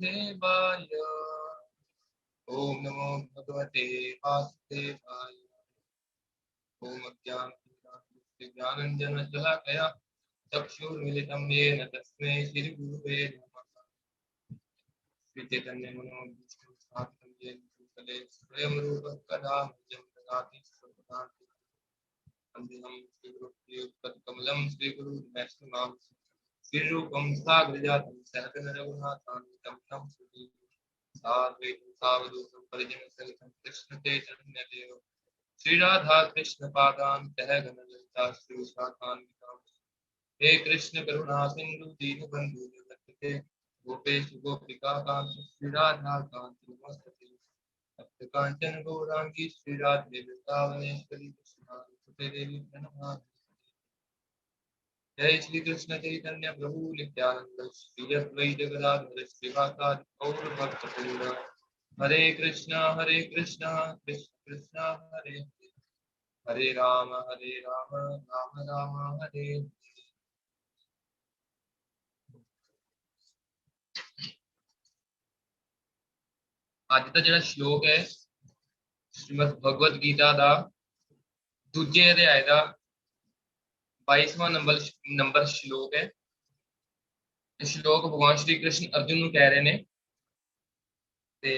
वासुदेवाय। ओम नमो भगवते वासुदेवाय। ओम ज्ञानाञ्जनशलाकया चक्षुर्मिलितं येन तस्मै श्रीगुरुवे नमः। श्रीचैतन्यमनोभीष्टं स्थापितं येन भूतले स्वयं रूपः कदा मह्यं ददाति स्वपदान्ति। वन्देऽहं श्रीगुरुपदकमलं श्रीगुरुवैष्णवां श्रीरूपं साग्रजातं सहगण रघुनाथान्वितं तं साद्वैतं सावधूतं परिजनसहितं कृष्णचैतन्यदेव श्री राधा कृष्ण पादान् सहगण ललिता श्री शाखान्वितां। हे कृष्ण करुणा सिंधु दीनबंधु जगत्पते गोपेश गोपिका कांत श्री राधा कांत नमस्ते। तप्त कांचन गौरांगी श्री राधे वृंदावनेश्वरी कृष्णानुसुते देवी प्रणमामि। जय श्री कृष्ण चैतन्य प्रभु नित्यानंद श्री अद्वैत गदाधर श्रीवासादि गौर भक्तवृंद। हरे कृष्णा कृष्ण कृष्ण हरे हरे, हरे राम राम राम हरे। ਅੱਜ ਦਾ ਜਿਹੜਾ ਸ਼ਲੋਕ ਹੈ ਸ਼੍ਰੀਮਦ ਭਗਵਦ ਗੀਤਾ ਦਾ ਦੂਜੇ ਅਧਿਆਇ ਦਾ 22ਵਾਂ ਨੰਬਰ ਸ਼ਲੋਕ ਹੈ। ਇਹ ਸ਼ਲੋਕ ਭਗਵਾਨ ਸ਼੍ਰੀ ਕ੍ਰਿਸ਼ਨ ਅਰਜੁਨ ਨੂੰ ਕਹਿ ਰਹੇ ਨੇ ਤੇ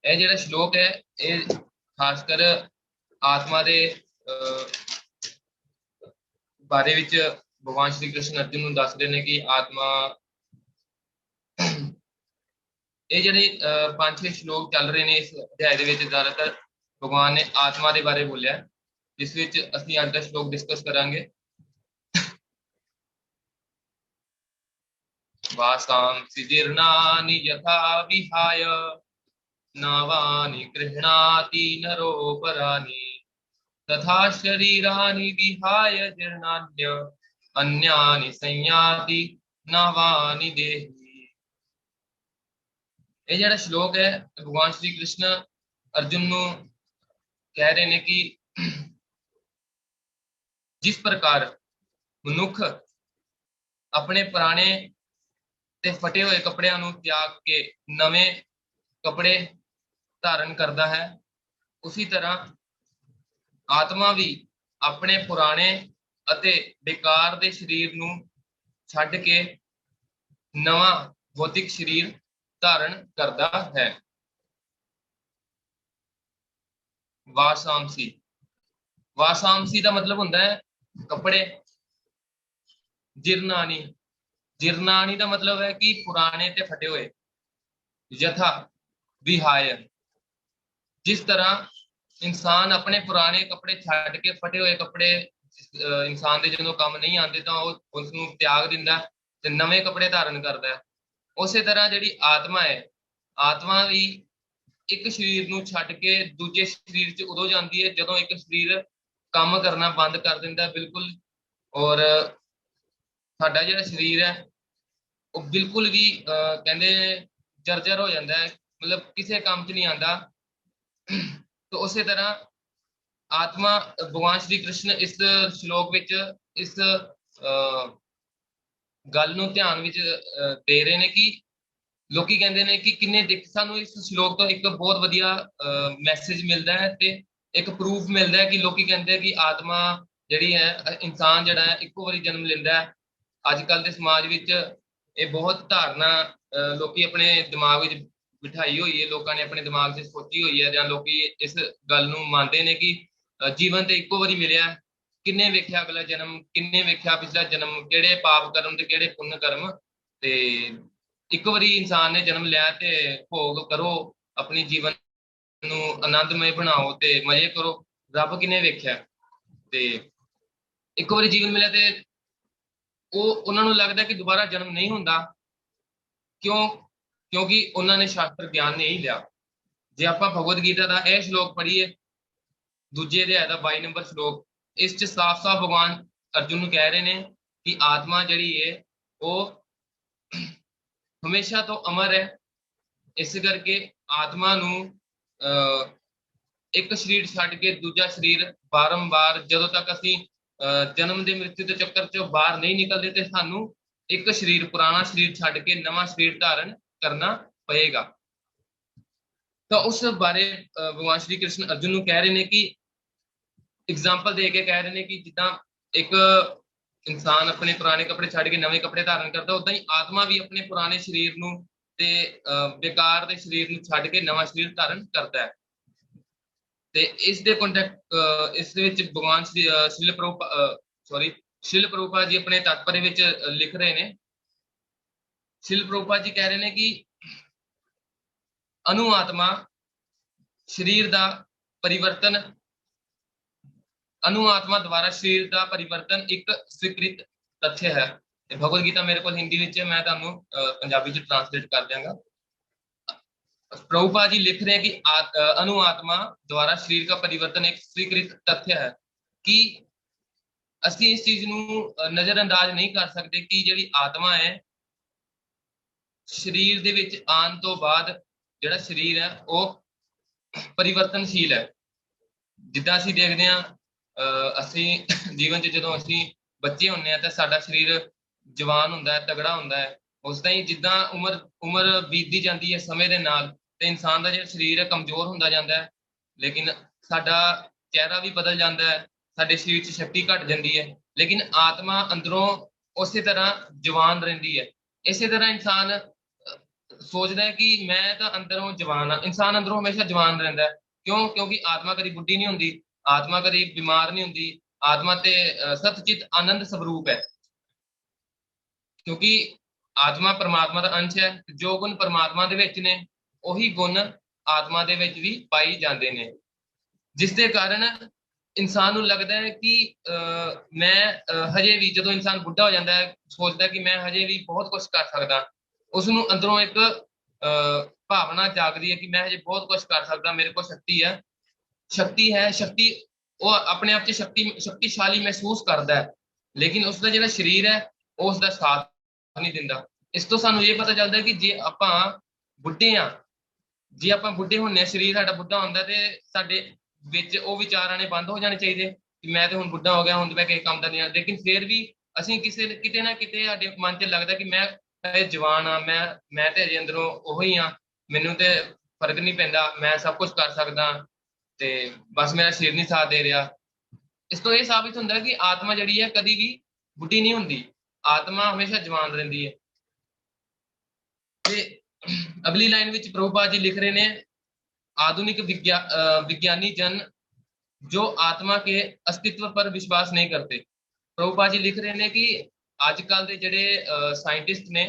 ਇਹ ਜਿਹੜਾ ਸ਼ਲੋਕ ਹੈ ਇਹ ਖਾਸ ਕਰ ਆਤਮਾ ਦੇ ਬਾਰੇ ਵਿੱਚ ਭਗਵਾਨ ਸ਼੍ਰੀ ਕ੍ਰਿਸ਼ਨ ਅਰਜੁਨ ਨੂੰ ਦੱਸਦੇ ਨੇ ਕਿ ਆਤਮਾ ਇਹ ਜਿਹੜੇ 5-6 ਸ਼ਲੋਕ ਚੱਲ ਰਹੇ ਨੇ ਇਸ ਅਧਿਆਇ ਦੇ ਵਿੱਚ ਜ਼ਿਆਦਾਤਰ ਭਗਵਾਨ ਨੇ ਆਤਮਾ ਦੇ ਬਾਰੇ ਬੋਲਿਆ, ਜਿਸ ਵਿੱਚ ਅਸੀਂ ਅੱਜ ਦਾ ਸ਼ਲੋਕ ਡਿਸਕਸ ਕਰਾਂਗੇ। ਵਾਸਾਂਸि जीर्णानि यथा विहाय नवानि गृह्णाति नरो पराणि तथा शरीराणि विहाय जीर्णान्य अन्यानि संयाति नवानि देहि। ਇਹ ਜਿਹੜਾ ਸ਼ਲੋਕ ਹੈ ਭਗਵਾਨ ਸ਼੍ਰੀ ਕ੍ਰਿਸ਼ਨ ਅਰਜੁਨ ਨੂੰ ਕਹਿ ਰਹੇ ਨੇ ਕਿ ਜਿਸ ਪ੍ਰਕਾਰ ਮਨੁੱਖ ਆਪਣੇ ਪੁਰਾਣੇ ਤੇ ਫਟੇ ਹੋਏ ਕੱਪੜਿਆਂ ਨੂੰ ਤਿਆਗ ਕੇ ਨਵੇਂ ਕੱਪੜੇ ਧਾਰਨ ਕਰਦਾ ਹੈ, ਉਸੇ ਤਰ੍ਹਾਂ ਆਤਮਾ ਵੀ ਆਪਣੇ ਪੁਰਾਣੇ ਅਤੇ ਬੇਕਾਰ ਦੇ ਸਰੀਰ ਨੂੰ ਛੱਡ ਕੇ ਨਵਾਂ ਭੌਤਿਕ ਸਰੀਰ ਧਾਰਨ ਕਰਦਾ ਹੈ। ਵਾਸਾਂਸੀ ਦਾ ਮਤਲਬ ਹੁੰਦਾ ਹੈ ਕੱਪੜੇ। ਜਿਰਨਾਨੀ ਦਾ ਮਤਲਬ ਹੈ ਕਿ ਪੁਰਾਣੇ ਤੇ ਫਟੇ ਹੋਏ। ਯਥਾ ਵਿਹਾय, ਜਿਸ ਤਰ੍ਹਾਂ ਇਨਸਾਨ ਆਪਣੇ ਪੁਰਾਣੇ ਕੱਪੜੇ ਛੱਡ ਕੇ ਫਟੇ ਹੋਏ ਕੱਪੜੇ ਇਨਸਾਨ ਦੇ ਜਦੋਂ ਕੰਮ ਨਹੀਂ ਆਉਂਦੇ ਤਾਂ ਉਹ ਉਸ ਨੂੰ ਤਿਆਗ ਦਿੰਦਾ ਤੇ ਨਵੇਂ ਕੱਪੜੇ ਧਾਰਨ ਕਰਦਾ ਹੈ। ਉਸੇ ਤਰ੍ਹਾਂ ਜਿਹੜੀ ਆਤਮਾ ਹੈ, ਆਤਮਾ ਵੀ ਇੱਕ ਸਰੀਰ ਨੂੰ ਛੱਡ ਕੇ ਦੂਜੇ ਸਰੀਰ 'ਚ ਉਦੋਂ ਜਾਂਦੀ ਹੈ ਜਦੋਂ ਇੱਕ ਸਰੀਰ ਕੰਮ ਕਰਨਾ ਬੰਦ ਕਰ ਦਿੰਦਾ ਬਿਲਕੁਲ, ਔਰ ਸਾਡਾ ਜਿਹੜਾ ਸਰੀਰ ਹੈ ਉਹ ਬਿਲਕੁਲ ਵੀ ਕਹਿੰਦੇ ਜਰਜਰ ਹੋ ਜਾਂਦਾ ਹੈ, ਮਤਲਬ ਕਿਸੇ ਕੰਮ 'ਚ ਨਹੀਂ ਆਉਂਦਾ। ਤਾਂ ਉਸੇ ਤਰ੍ਹਾਂ ਆਤਮਾ ਭਗਵਾਨ ਸ਼੍ਰੀ ਕ੍ਰਿਸ਼ਨ ਇਸ ਸ਼ਲੋਕ ਵਿੱਚ ਇਸ ਗੱਲ ਨੂੰ ਧਿਆਨ ਵਿੱਚ ਦੇ ਰਹੇ ਨੇ ਕਿ ਲੋਕੀ ਕਹਿੰਦੇ ਨੇ ਕਿ ਕਿੰਨੇ ਸਾਨੂੰ ਇਸ ਸ਼ਲੋਕ ਤੋਂ ਇੱਕ ਬਹੁਤ ਵਧੀਆ ਮੈਸੇਜ ਮਿਲਦਾ ਹੈ ਤੇ ਇੱਕ ਪ੍ਰੂਫ ਮਿਲਦਾ ਹੈ ਕਿ ਲੋਕੀ ਕਹਿੰਦੇ ਕਿ ਆਤਮਾ ਜਿਹੜੀ ਹੈ, ਇਨਸਾਨ ਜਿਹੜਾ ਹੈ ਇੱਕੋ ਵਾਰੀ ਜਨਮ ਲੈਂਦਾ ਹੈ। ਅੱਜ ਕੱਲ੍ਹ ਦੇ ਸਮਾਜ ਵਿੱਚ ਇਹ ਬਹੁਤ ਧਾਰਨਾ ਲੋਕੀ ਆਪਣੇ ਦਿਮਾਗ ਵਿੱਚ ਬਿਠਾਈ ਹੋਈ ਹੈ, ਲੋਕਾਂ ਨੇ ਆਪਣੇ ਦਿਮਾਗ 'ਚ ਸੋਚੀ ਹੋਈ ਹੈ, ਜਾਂ ਲੋਕੀ ਇਸ ਗੱਲ ਨੂੰ ਮੰਨਦੇ ਨੇ ਕਿ ਜੀਵਨ ਤੇ ਇੱਕੋ ਵਾਰੀ ਮਿਲਿਆ। ਕਿੰਨੇ ਵੇਖਿਆ ਅਗਲਾ ਜਨਮ, ਕਿੰਨੇ ਵੇਖਿਆ ਪਿਛਲਾ ਜਨਮ, ਕਿਹੜੇ ਪਾਪ ਕਰਮ ਤੇ ਕਿਹੜੇ ਪੁੰਨ ਕਰਮ, ਤੇ ਇੱਕ ਵਾਰੀ ਇਨਸਾਨ ਨੇ ਜਨਮ ਲਿਆ ਤੇ ਭੋਗ ਕਰੋ, ਆਪਣੀ ਜੀਵਨ ਨੂੰ ਆਨੰਦਮਈ ਬਣਾਓ ਤੇ ਮਜ਼ੇ ਕਰੋ। ਰੱਬ ਕਿੰਨੇ ਵੇਖਿਆ, ਤੇ ਇੱਕ ਵਾਰੀ ਜੀਵਨ ਮਿਲਿਆ ਤੇ ਉਹਨਾਂ ਨੂੰ ਲੱਗਦਾ ਕਿ ਦੁਬਾਰਾ ਜਨਮ ਨਹੀਂ ਹੁੰਦਾ। ਕਿਉਂਕਿ ਉਹਨਾਂ ਨੇ ਸ਼ਾਸਤਰ ਗਿਆਨ ਨਹੀਂ ਲਿਆ। ਜੇ ਆਪਾਂ ਭਗਵਦ ਗੀਤਾ ਦਾ ਇਹ ਸ਼ਲੋਕ ਪੜ੍ਹੀਏ, ਦੂਜੇ ਅਧਿਆਇ ਦਾ 22 ਨੰਬਰ ਸ਼ਲੋਕ, ਇਸ 'ਚ ਸਾਫ਼-ਸਾਫ਼ ਭਗਵਾਨ ਅਰਜੁਨ ਨੂੰ ਕਹਿ ਰਹੇ ਨੇ ਕਿ ਆਤਮਾ ਜਿਹੜੀ ਹੈ ਉਹ ਹਮੇਸ਼ਾ ਤੋਂ ਅਮਰ ਹੈ। ਇਸ ਕਰਕੇ ਆਤਮਾ ਨੂੰ ਇੱਕ ਸਰੀਰ ਛੱਡ ਕੇ ਦੂਜਾ ਸਰੀਰ ਬਾਰੰਬਾਰ, ਜਦੋਂ ਤੱਕ ਅਸੀਂ ਜਨਮ ਦੇ ਮ੍ਰਿਤੂ ਦੇ ਚੱਕਰ 'ਚੋਂ ਬਾਹਰ ਨਹੀਂ ਨਿਕਲਦੇ ਤੇ ਸਾਨੂੰ ਇੱਕ ਸਰੀਰ, ਪੁਰਾਣਾ ਸਰੀਰ ਛੱਡ ਕੇ ਨਵਾਂ ਸਰੀਰ ਧਾਰਨ ਕਰਨਾ ਪਏਗਾ। ਤਾਂ ਉਸ ਬਾਰੇ ਭਗਵਾਨ ਸ਼੍ਰੀ ਕ੍ਰਿਸ਼ਨ ਅਰਜੁਨ ਨੂੰ ਕਹਿ ਰਹੇ ਨੇ ਕਿ ਐਗਜ਼ਾਮਪਲ ਦੇ ਕੇ ਕਹਿ ਰਹੇ ਨੇ ਕਿ ਜਿੱਦਾਂ ਇੱਕ ਇਨਸਾਨ ਆਪਣੇ ਪੁਰਾਣੇ ਕੱਪੜੇ ਛੱਡ ਕੇ ਨਵੇਂ ਕੱਪੜੇ ਧਾਰਨ ਕਰਦਾ, ਉਦਾਂ ਹੀ ਆਤਮਾ ਵੀ ਆਪਣੇ ਪੁਰਾਣੇ ਸਰੀਰ ਨੂੰ ਤੇ ਬੇਕਾਰ ਦੇ ਸਰੀਰ ਨੂੰ ਛੱਡ ਕੇ ਨਵਾਂ ਸਰੀਰ ਧਾਰਨ ਕਰਦਾ ਹੈ। ਤੇ ਇਸ ਦੇ ਕੰਟੈਕਟ ਇਸ ਦੇ ਵਿੱਚ ਭਗਵਾਨ ਸ਼੍ਰੀਲ ਪ੍ਰਭੂਪਾਦ ਜੀ ਆਪਣੇ ਤਾਤਪਰਯ ਵਿੱਚ ਲਿਖ ਰਹੇ ਨੇ। ਸ਼੍ਰੀਲ ਪ੍ਰਭੂਪਾਦ ਜੀ ਕਹਿ ਰਹੇ ਨੇ ਕਿ ਅਨੁ ਆਤਮਾ ਸਰੀਰ ਦਾ ਪਰਿਵਰਤਨ, ਅਨੁ ਆਤਮਾ ਦੁਆਰਾ ਸਰੀਰ ਦਾ ਪਰਿਵਰਤਨ ਇੱਕ ਸਵੀਕ੍ਰਿਤ ਤੱਥ ਹੈ। ਭਗਵਦ ਗੀਤਾ ਮੇਰੇ ਕੋਲ ਹਿੰਦੀ ਵਿੱਚ ਹੈ, ਮੈਂ ਤੁਹਾਨੂੰ ਪੰਜਾਬੀ ਚ ਟ੍ਰਾਂਸਲੇਟ ਕਰ ਦਿਆਂਗਾ। प्रभुपाद जी लिख रहे हैं कि अनु आत्मा द्वारा शरीर का परिवर्तन एक स्वीकृत तथ्य है कि ਅਸੀਂ ਇਸ ਚੀਜ਼ ਨੂੰ ਨਜ਼ਰਅੰਦਾਜ਼ ਨਹੀਂ ਕਰ ਸਕਦੇ ਕਿ ਜਿਹੜੀ ਆਤਮਾ ਹੈ ਸਰੀਰ ਦੇ ਵਿੱਚ ਆਉਣ ਤੋਂ ਬਾਅਦ ਜਿਹੜਾ ਸਰੀਰ ਹੈ ਉਹ ਪਰਿਵਰਤਨਸ਼ੀਲ ਹੈ। ਜਿੱਦਾਂ ਅਸੀਂ ਦੇਖਦੇ ਹਾਂ ਅਸੀਂ ਜੀਵਨ 'ਚ ਜਦੋਂ ਅਸੀਂ ਬੱਚੇ ਹੁੰਦੇ ਹਾਂ ਤਾਂ ਸਾਡਾ ਸਰੀਰ ਜਵਾਨ ਹੁੰਦਾ ਹੈ, ਤਗੜਾ ਹੁੰਦਾ ਹੈ। ਉਸ ਤਰ੍ਹਾਂ ਹੀ ਜਿੱਦਾਂ ਉਮਰ ਬੀਤਦੀ ਜਾਂਦੀ ਹੈ ਸਮੇਂ ਦੇ ਨਾਲ ਤੇ ਇਨਸਾਨ ਦਾ ਜਿਹੜਾ ਸਰੀਰ ਹੈ ਕਮਜ਼ੋਰ ਹੁੰਦਾ ਜਾਂਦਾ ਹੈ, ਲੇਕਿਨ ਸਾਡਾ ਚਿਹਰਾ ਵੀ ਬਦਲ ਜਾਂਦਾ ਹੈ, ਸਾਡੇ ਸਰੀਰ 'ਚ ਸ਼ਕਤੀ ਘਟ ਜਾਂਦੀ ਹੈ, ਲੇਕਿਨ ਆਤਮਾ ਅੰਦਰੋਂ ਉਸੇ ਤਰ੍ਹਾਂ ਜਵਾਨ ਰਹਿੰਦੀ ਹੈ। ਇਸੇ ਤਰ੍ਹਾਂ ਇਨਸਾਨ ਸੋਚਦਾ ਹੈ ਕਿ ਮੈਂ ਤਾਂ ਅੰਦਰੋਂ ਜਵਾਨ ਹਾਂ। ਇਨਸਾਨ ਅੰਦਰੋਂ ਹਮੇਸ਼ਾ ਜਵਾਨ ਰਹਿੰਦਾ ਹੈ। ਕਿਉਂ? ਕਿਉਂਕਿ ਆਤਮਾ ਕਦੀ ਬੁੱਢੀ ਨਹੀਂ ਹੁੰਦੀ, ਆਤਮਾ ਕਦੀ ਬਿਮਾਰ ਨਹੀਂ ਹੁੰਦੀ। ਆਤਮਾ ਤੇ ਸਤਚਿਤ ਆਨੰਦ ਸਵਰੂਪ ਹੈ, ਕਿਉਂਕਿ ਆਤਮਾ ਪਰਮਾਤਮਾ ਦਾ ਅੰਸ਼ ਹੈ। ਜੋ ਗੁਣ ਪਰਮਾਤਮਾ ਦੇ ਵਿੱਚ ਨੇ ਉਹੀ ਗੁਣ ਆਤਮਾ ਦੇ ਵਿੱਚ ਵੀ ਪਾਈ ਜਾਂਦੇ ਨੇ, ਜਿਸ ਦੇ ਕਾਰਨ ਇਨਸਾਨ ਨੂੰ ਲੱਗਦਾ ਹੈ ਕਿ ਮੈਂ ਹਜੇ ਵੀ, ਜਦੋਂ ਇਨਸਾਨ ਬੁੱਢਾ ਹੋ ਜਾਂਦਾ ਹੈ ਸੋਚਦਾ ਕਿ ਮੈਂ ਹਜੇ ਵੀ ਬਹੁਤ ਕੁਝ ਕਰ ਸਕਦਾ। ਉਸ ਨੂੰ ਅੰਦਰੋਂ ਇੱਕ ਭਾਵਨਾ ਜਾਗਦੀ ਹੈ ਕਿ ਮੈਂ ਹਜੇ ਬਹੁਤ ਕੁਝ ਕਰ ਸਕਦਾ, ਮੇਰੇ ਕੋਲ ਸ਼ਕਤੀ ਹੈ। ਸ਼ਕਤੀ ਉਹ ਆਪਣੇ ਆਪ 'ਚ ਸ਼ਕਤੀਸ਼ਾਲੀ ਮਹਿਸੂਸ ਕਰਦਾ ਹੈ, ਲੇਕਿਨ ਉਸਦਾ ਜਿਹੜਾ ਸਰੀਰ ਹੈ ਉਹ ਉਸਦਾ ਸਾਥ ਨਹੀਂ ਦਿੰਦਾ। ਇਸ ਤੋਂ ਸਾਨੂੰ ਇਹ ਪਤਾ ਚੱਲਦਾ ਕਿ ਜੇ ਆਪਾਂ ਬੁੱਢੇ ਹਾਂ, ਜੇ ਆਪਾਂ ਬੁੱਢੇ ਹੁੰਦੇ ਹਾਂ, ਸਰੀਰ ਸਾਡਾ ਬੁੱਢਾ ਹੁੰਦਾ ਤੇ ਸਾਡੇ ਵਿੱਚ ਉਹ ਵਿਚਾਰ ਆਉਣੇ ਬੰਦ ਹੋ ਜਾਣੇ ਚਾਹੀਦੇ ਕਿ ਮੈਂ ਤੇ ਹੁਣ ਬੁੱਢਾ ਹੋ ਗਿਆ, ਹੁਣ ਮੈਂ ਕਿਸੇ ਕੰਮ ਦਾ ਨਹੀਂ ਆ। ਲੇਕਿਨ ਫਿਰ ਵੀ ਅਸੀਂ ਕਿਤੇ ਨਾ ਕਿਤੇ ਸਾਡੇ ਮਨ 'ਚ ਲੱਗਦਾ ਕਿ ਮੈਂ ਜਵਾਨ ਹਾਂ, ਮੈਂ ਤੇ ਅਜੇ ਅੰਦਰੋਂ ਉਹੀ ਹਾਂ, ਮੈਨੂੰ ਤੇ ਫਰਕ ਨਹੀਂ ਪੈਂਦਾ, ਮੈਂ ਸਭ ਕੁਝ ਕਰ ਸਕਦਾ ਤੇ ਬਸ ਮੇਰਾ ਸਰੀਰ ਨਹੀਂ ਸਾਥ ਦੇ ਰਿਹਾ। ਇਸ ਤੋਂ ਇਹ ਸਾਬਿਤ ਹੁੰਦਾ ਕਿ ਆਤਮਾ ਜਿਹੜੀ ਹੈ ਕਦੀ ਵੀ ਬੁੱਢੀ ਨਹੀਂ ਹੁੰਦੀ, ਆਤਮਾ ਹਮੇਸ਼ਾ ਜਵਾਨ ਰਹਿੰਦੀ ਹੈ। ਤੇ ਅਗਲੀ ਲਾਈਨ ਵਿੱਚ ਪ੍ਰਭੂਪਾਦ ਜੀ ਲਿਖ ਰਹੇ ਨੇ, आधुनिक विज्ञानी जन जो आत्मा के अस्तित्व पर विश्वास नहीं करते। ਪ੍ਰਭੂਪਾਦ ਜੀ ਲਿਖ ਰਹੇ ਨੇ ਕਿ ਅੱਜ ਕੱਲ ਦੇ ਜਿਹੜੇ ਸਾਇੰਟਿਸਟ ਨੇ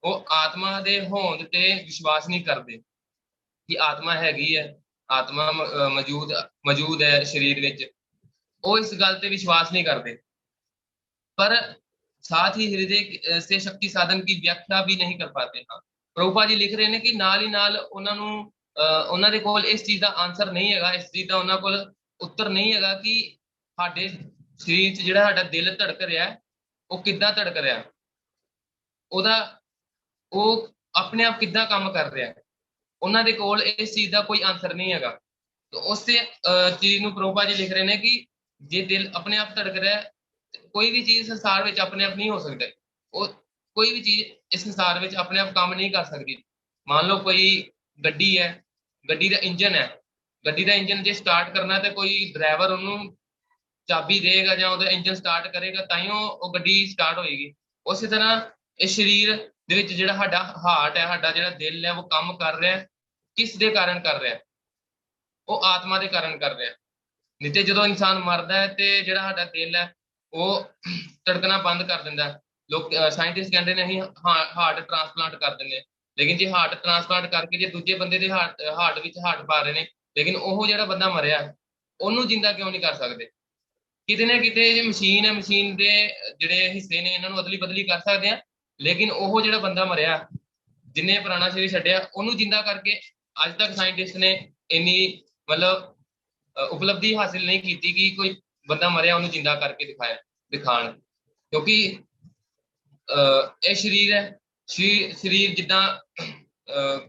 ਉਹ ਆਤਮਾ ਦੇ ਹੋਂਦ ਤੇ ਵਿਸ਼ਵਾਸ ਨਹੀਂ ਕਰਦੇ ਕਿ ਆਤਮਾ ਹੈਗੀ ਹੈ, ਆਤਮਾ ਮੌਜੂਦ ਹੈ ਸਰੀਰ ਵਿੱਚ। ਉਹ ਇਸ ਗੱਲ ਤੇ ਵਿਸ਼ਵਾਸ ਨਹੀਂ ਕਰਦੇ, पर साथ ही हृदय से शक्ति साधन की व्याख्या भी नहीं कर पाते। हाँ, ਪ੍ਰਭੂਪਾਦ ਜੀ ਲਿਖ ਰਹੇ ਨੇ ਕਿ ਨਾਲ ਹੀ ਨਾਲ ਉਹਨਾਂ ਦੇ ਕੋਲ ਇਸ ਚੀਜ਼ ਦਾ ਆਨਸਰ ਨਹੀਂ ਹੈਗਾ, ਇਸ ਚੀਜ਼ ਦਾ ਉਹਨਾਂ ਕੋਲ ਉੱਤਰ ਨਹੀਂ ਹੈਗਾ ਕਿ ਸਾਡੇ ਸਰੀਰ 'ਚ ਜਿਹੜਾ ਸਾਡਾ ਦਿਲ ਧੜਕ ਰਿਹਾ ਉਹ ਕਿੱਦਾਂ ਧੜਕ ਰਿਹਾ, ਉਹ ਆਪਣੇ ਆਪ ਕਿੱਦਾਂ ਕੰਮ ਕਰ ਰਿਹਾ। ਉਹਨਾਂ ਦੇ ਕੋਲ ਇਸ ਚੀਜ਼ ਦਾ ਕੋਈ ਆਨਸਰ ਨਹੀਂ ਹੈਗਾ। ਉਸੇ ਚੀਜ਼ ਨੂੰ ਪ੍ਰਭੂਪਾਦ ਜੀ ਲਿਖ ਰਹੇ ਨੇ ਕਿ ਜੇ ਦਿਲ ਆਪਣੇ ਆਪ ਧੜਕ ਰਿਹਾ, ਕੋਈ ਵੀ ਚੀਜ਼ ਸੰਸਾਰ ਵਿੱਚ ਆਪਣੇ ਆਪ ਨਹੀਂ ਹੋ ਸਕਦਾ। ਉਹ ਕੋਈ ਵੀ ਚੀਜ਼ ਇਸ ਸੰਸਾਰ ਵਿੱਚ ਆਪਣੇ ਆਪ ਕੰਮ ਨਹੀਂ ਕਰ ਸਕਦੀ। ਮੰਨ ਲਓ ਕੋਈ ਗੱਡੀ ਹੈ, ਗੱਡੀ ਦਾ ਇੰਜਨ ਹੈ, ਗੱਡੀ ਦਾ ਇੰਜਨ ਜੇ ਸਟਾਰਟ ਕਰਨਾ ਤੇ ਕੋਈ ਡਰਾਈਵਰ ਉਹਨੂੰ ਚਾਬੀ ਦੇਗਾ ਜਾਂ ਉਹਦਾ ਇੰਜਨ ਸਟਾਰਟ ਕਰੇਗਾ ਤਾਂ ਹੀ ਉਹ ਗੱਡੀ ਸਟਾਰਟ ਹੋਏਗੀ। ਉਸੇ ਤਰ੍ਹਾਂ ਇਸ ਸਰੀਰ ਦੇ ਵਿੱਚ ਜਿਹੜਾ ਸਾਡਾ ਹਾਰਟ ਹੈ, ਸਾਡਾ ਜਿਹੜਾ ਦਿਲ ਹੈ, ਉਹ ਕੰਮ ਕਰ ਰਿਹਾ, ਕਿਸ ਦੇ ਕਾਰਨ ਕਰ ਰਿਹਾ? ਉਹ ਆਤਮਾ ਦੇ ਕਾਰਨ ਕਰ ਰਿਹਾ। ਨਹੀਂ ਤੇ ਜਦੋਂ ਇਨਸਾਨ ਮਰਦਾ ਹੈ ਤੇ ਜਿਹੜਾ ਸਾਡਾ ਦਿਲ ਹੈ ਉਹ ਧੜਕਣਾ ਬੰਦ ਕਰ ਦਿੰਦਾ। ਲੋਕ ਸਾਇੰਟਿਸਟ ਕਹਿੰਦੇ ਨੇ ਅਸੀਂ ਹਾਰਟ ਟ੍ਰਾਂਸਪਲਾਂਟ ਕਰ ਦਿੰਦੇ, ਲੇਕਿਨ ਜੇ ਹਾਰਟ ਟ੍ਰਾਂਸਪਲਾਂਟ ਕਰਕੇ ਜੇ ਦੂਜੇ ਬੰਦੇ ਦੇ ਹਾਰਟ ਵਿੱਚ ਹਾਰਟ ਪਾ ਰਹੇ ਨੇ, ਲੇਕਿਨ ਉਹ ਜਿਹੜਾ ਬੰਦਾ ਮਰਿਆ ਉਹਨੂੰ ਜਿੰਦਾ ਕਿਉਂ ਨਹੀਂ ਕਰ ਸਕਦੇ? ਕਿਤੇ ਨਾ ਕਿਤੇ ਜੇ ਮਸ਼ੀਨ ਹੈ, ਮਸ਼ੀਨ ਦੇ ਜਿਹੜੇ ਹਿੱਸੇ ਨੇ ਇਹਨਾਂ ਨੂੰ ਅਦਲੀ ਬਦਲੀ ਕਰ ਸਕਦੇ ਆ, ਲੇਕਿਨ ਉਹ ਜਿਹੜਾ ਬੰਦਾ ਮਰਿਆ ਜਿਹਨੇ ਪੁਰਾਣਾ ਸਰੀਰ ਛੱਡਿਆ ਉਹਨੂੰ ਜਿੰਦਾ ਕਰਕੇ ਅੱਜ ਤੱਕ ਸਾਇੰਟਿਸਟ ਨੇ ਇੰਨੀ ਮਤਲਬ ਉਪਲਬਧੀ ਹਾਸਿਲ ਨਹੀਂ ਕੀਤੀ ਕਿ ਕੋਈ ਬੰਦਾ ਮਰਿਆ ਉਹਨੂੰ ਜਿੰਦਾ ਕਰਕੇ ਦਿਖਾਣ। ਕਿਉਂਕਿ ਇਹ ਸਰੀਰ ਹੈ, ਸਰੀਰ ਜਿੱਦਾਂ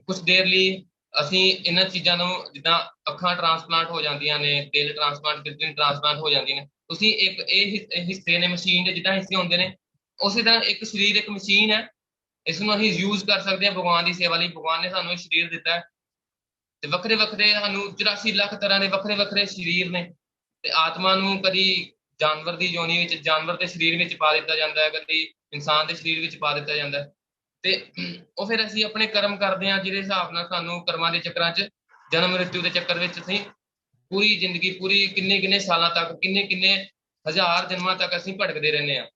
ਕੁਛ ਦੇਰ ਲਈ ਅਸੀਂ ਇਹਨਾਂ ਚੀਜ਼ਾਂ ਨੂੰ, ਜਿੱਦਾਂ ਅੱਖਾਂ ਟ੍ਰਾਂਸਪਲਾਂਟ ਹੋ ਜਾਂਦੀਆਂ ਨੇ, ਦਿਲ ਟ੍ਰਾਂਸਪਲਾਂਟ, ਕਿਡਨੀ ਟ੍ਰਾਂਸਪਲਾਂਟ ਹੋ ਜਾਂਦੀਆਂ ਨੇ। ਤੁਸੀਂ ਇਹ ਹਿੱਸੇ ਨੇ ਮਸ਼ੀਨ ਦੇ ਜਿੱਦਾਂ ਹਿੱਸੇ ਹੁੰਦੇ ਨੇ, ਉਸੇ ਤਰ੍ਹਾਂ ਇੱਕ ਸਰੀਰ ਇੱਕ ਮਸ਼ੀਨ ਹੈ, ਇਸ ਨੂੰ ਅਸੀਂ ਯੂਜ਼ ਕਰ ਸਕਦੇ ਹਾਂ ਭਗਵਾਨ ਦੀ ਸੇਵਾ ਲਈ। ਭਗਵਾਨ ਨੇ ਸਾਨੂੰ ਇਹ ਸਰੀਰ ਦਿੱਤਾ ਹੈ ਤੇ ਵੱਖਰੇ ਵੱਖਰੇ ਸਾਨੂੰ 84 ਲੱਖ ਤਰ੍ਹਾਂ ਦੇ ਵੱਖਰੇ ਵੱਖਰੇ ਸਰੀਰ ਨੇ। ਤੇ ਆਤਮਾ ਨੂੰ ਕਦੀ ਜਾਨਵਰ ਦੀ ਯੋਨੀ ਵਿੱਚ, ਜਾਨਵਰ ਦੇ ਸਰੀਰ ਵਿੱਚ ਪਾ ਦਿੱਤਾ ਜਾਂਦਾ ਹੈ, ਕਦੀ ਇਨਸਾਨ ਦੇ ਸਰੀਰ ਵਿੱਚ ਪਾ ਦਿੱਤਾ ਜਾਂਦਾ ਹੈ। ਤੇ ਉਹ ਫਿਰ ਅਸੀਂ ਆਪਣੇ ਕਰਮ ਕਰਦੇ ਹਾਂ, ਜਿਹਦੇ ਹਿਸਾਬ ਨਾਲ ਸਾਨੂੰ ਕਰਮਾਂ ਦੇ ਚੱਕਰਾਂ 'ਚ, ਜਨਮ ਮ੍ਰਿਤੂ ਦੇ ਚੱਕਰ ਵਿੱਚ ਅਸੀਂ ਪੂਰੀ ਜ਼ਿੰਦਗੀ, ਪੂਰੀ ਕਿੰਨੇ ਕਿੰਨੇ ਸਾਲਾਂ ਤੱਕ, ਕਿੰਨੇ ਕਿੰਨੇ ਹਜ਼ਾਰ ਜਨਮਾਂ ਤੱਕ ਅਸੀਂ ਭਟਕਦੇ ਰਹਿੰਦੇ ਹਾਂ।